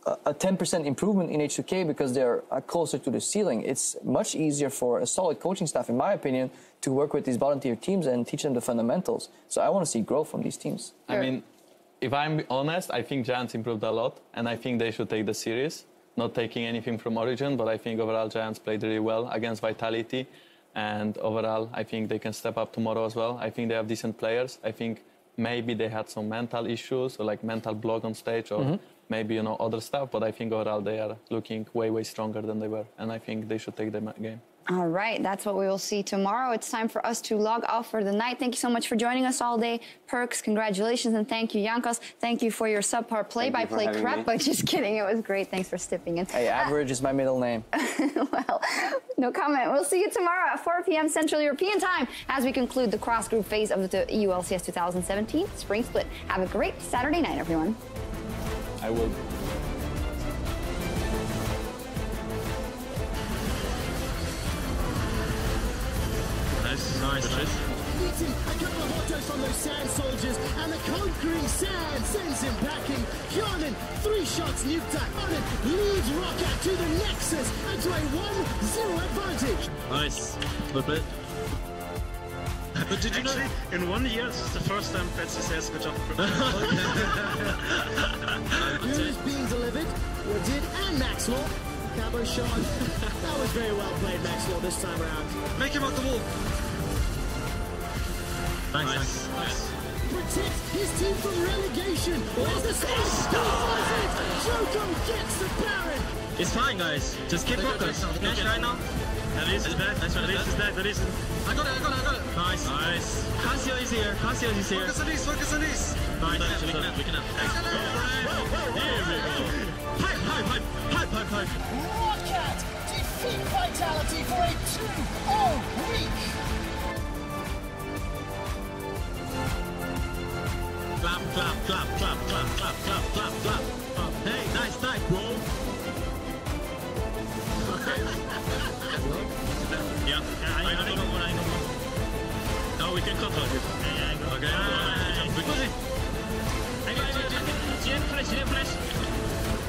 a 10% improvement in H2K because they're closer to the ceiling. It's much easier for a solid coaching staff, in my opinion, to work with these bottom tier teams and teach them the fundamentals. So I want to see growth from these teams. I mean, if I'm honest, I think Giants improved a lot, and I think they should take the series. Not taking anything from Origin, but I think overall Giants played really well against Vitality, and overall I think they can step up tomorrow as well. I think they have decent players. I think maybe they had some mental issues or like mental block on stage, or maybe, you know, other stuff, but I think overall they are looking way stronger than they were, and I think they should take the game. All right, that's what we will see tomorrow. It's time for us to log off for the night. Thank you so much for joining us all day. Perks, congratulations, and thank you, Jankos. Thank you for your subpar play-by-play crap, but just kidding, it was great. Thanks for stepping in. Hey, Average is my middle name. Well, no comment. We'll see you tomorrow at 4 p.m. Central European time as we conclude the cross-group phase of the EU LCS 2017 Spring Split. Have a great Saturday night, everyone. I will. Nice. Eating a couple of hot dogs from those sand soldiers, and the conquering sand sends him packing. Kjarnan, 3 shots nuked at. Kjarnan leads Rocket to the Nexus and to a 1-0 advantage. Nice. Flip it. But did you know? In 1 year, this is the first time LCS got jump. Here is being delivered. Did and Maxwell. Cabo shot. That was very well played, Maxwell, this time around. Make him out the wall. Nice. Protect his team from relegation. Where's the space? Joko gets the Baron. It's fine, guys. Just keep focused. Finish right now. Elise is back. Nice one. Elise is back. Elise. I got it. Nice. Cassio is here. Focus on this. Nice. We can have. Here we go. Pipe. Rocket defeat Vitality for a 2-0 week. Clap. Hey, nice, bro. Yeah, I know. No, we can control it. Okay. Flash.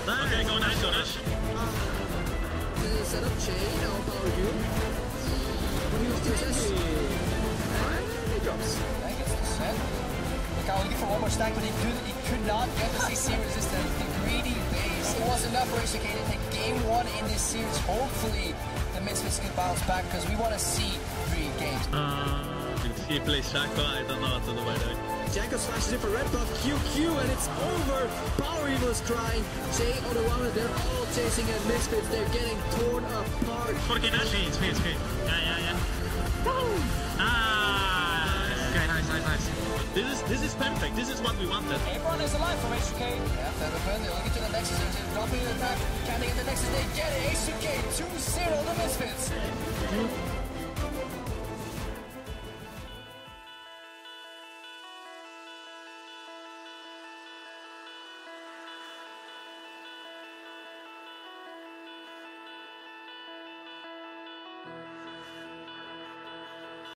Okay, go nice. Set up chain, I'll power you. He was possessed. He drops. That gets the set. Look, I was looking for one more stack, but he could not get the CC resistance. The greedy base. It was enough for H2K to take game 1 in this series. Hopefully, the Misfits can bounce back because we want to see 3 games. He plays Shaco, I don't know what to do by the way. Janko slashes in for red buff, QQ, and it's over. Power Evil is crying. Jay on the one, they're all chasing at Misfits. They're getting torn apart. Speed. Yeah. Nice. This is perfect. This is what we wanted. Everyone is alive from H2K. Yeah, Featherburn, they're looking to the Nexus. They're dropping an attack. Can't get the Nexus. They get it. H2K 2-0 the Misfits.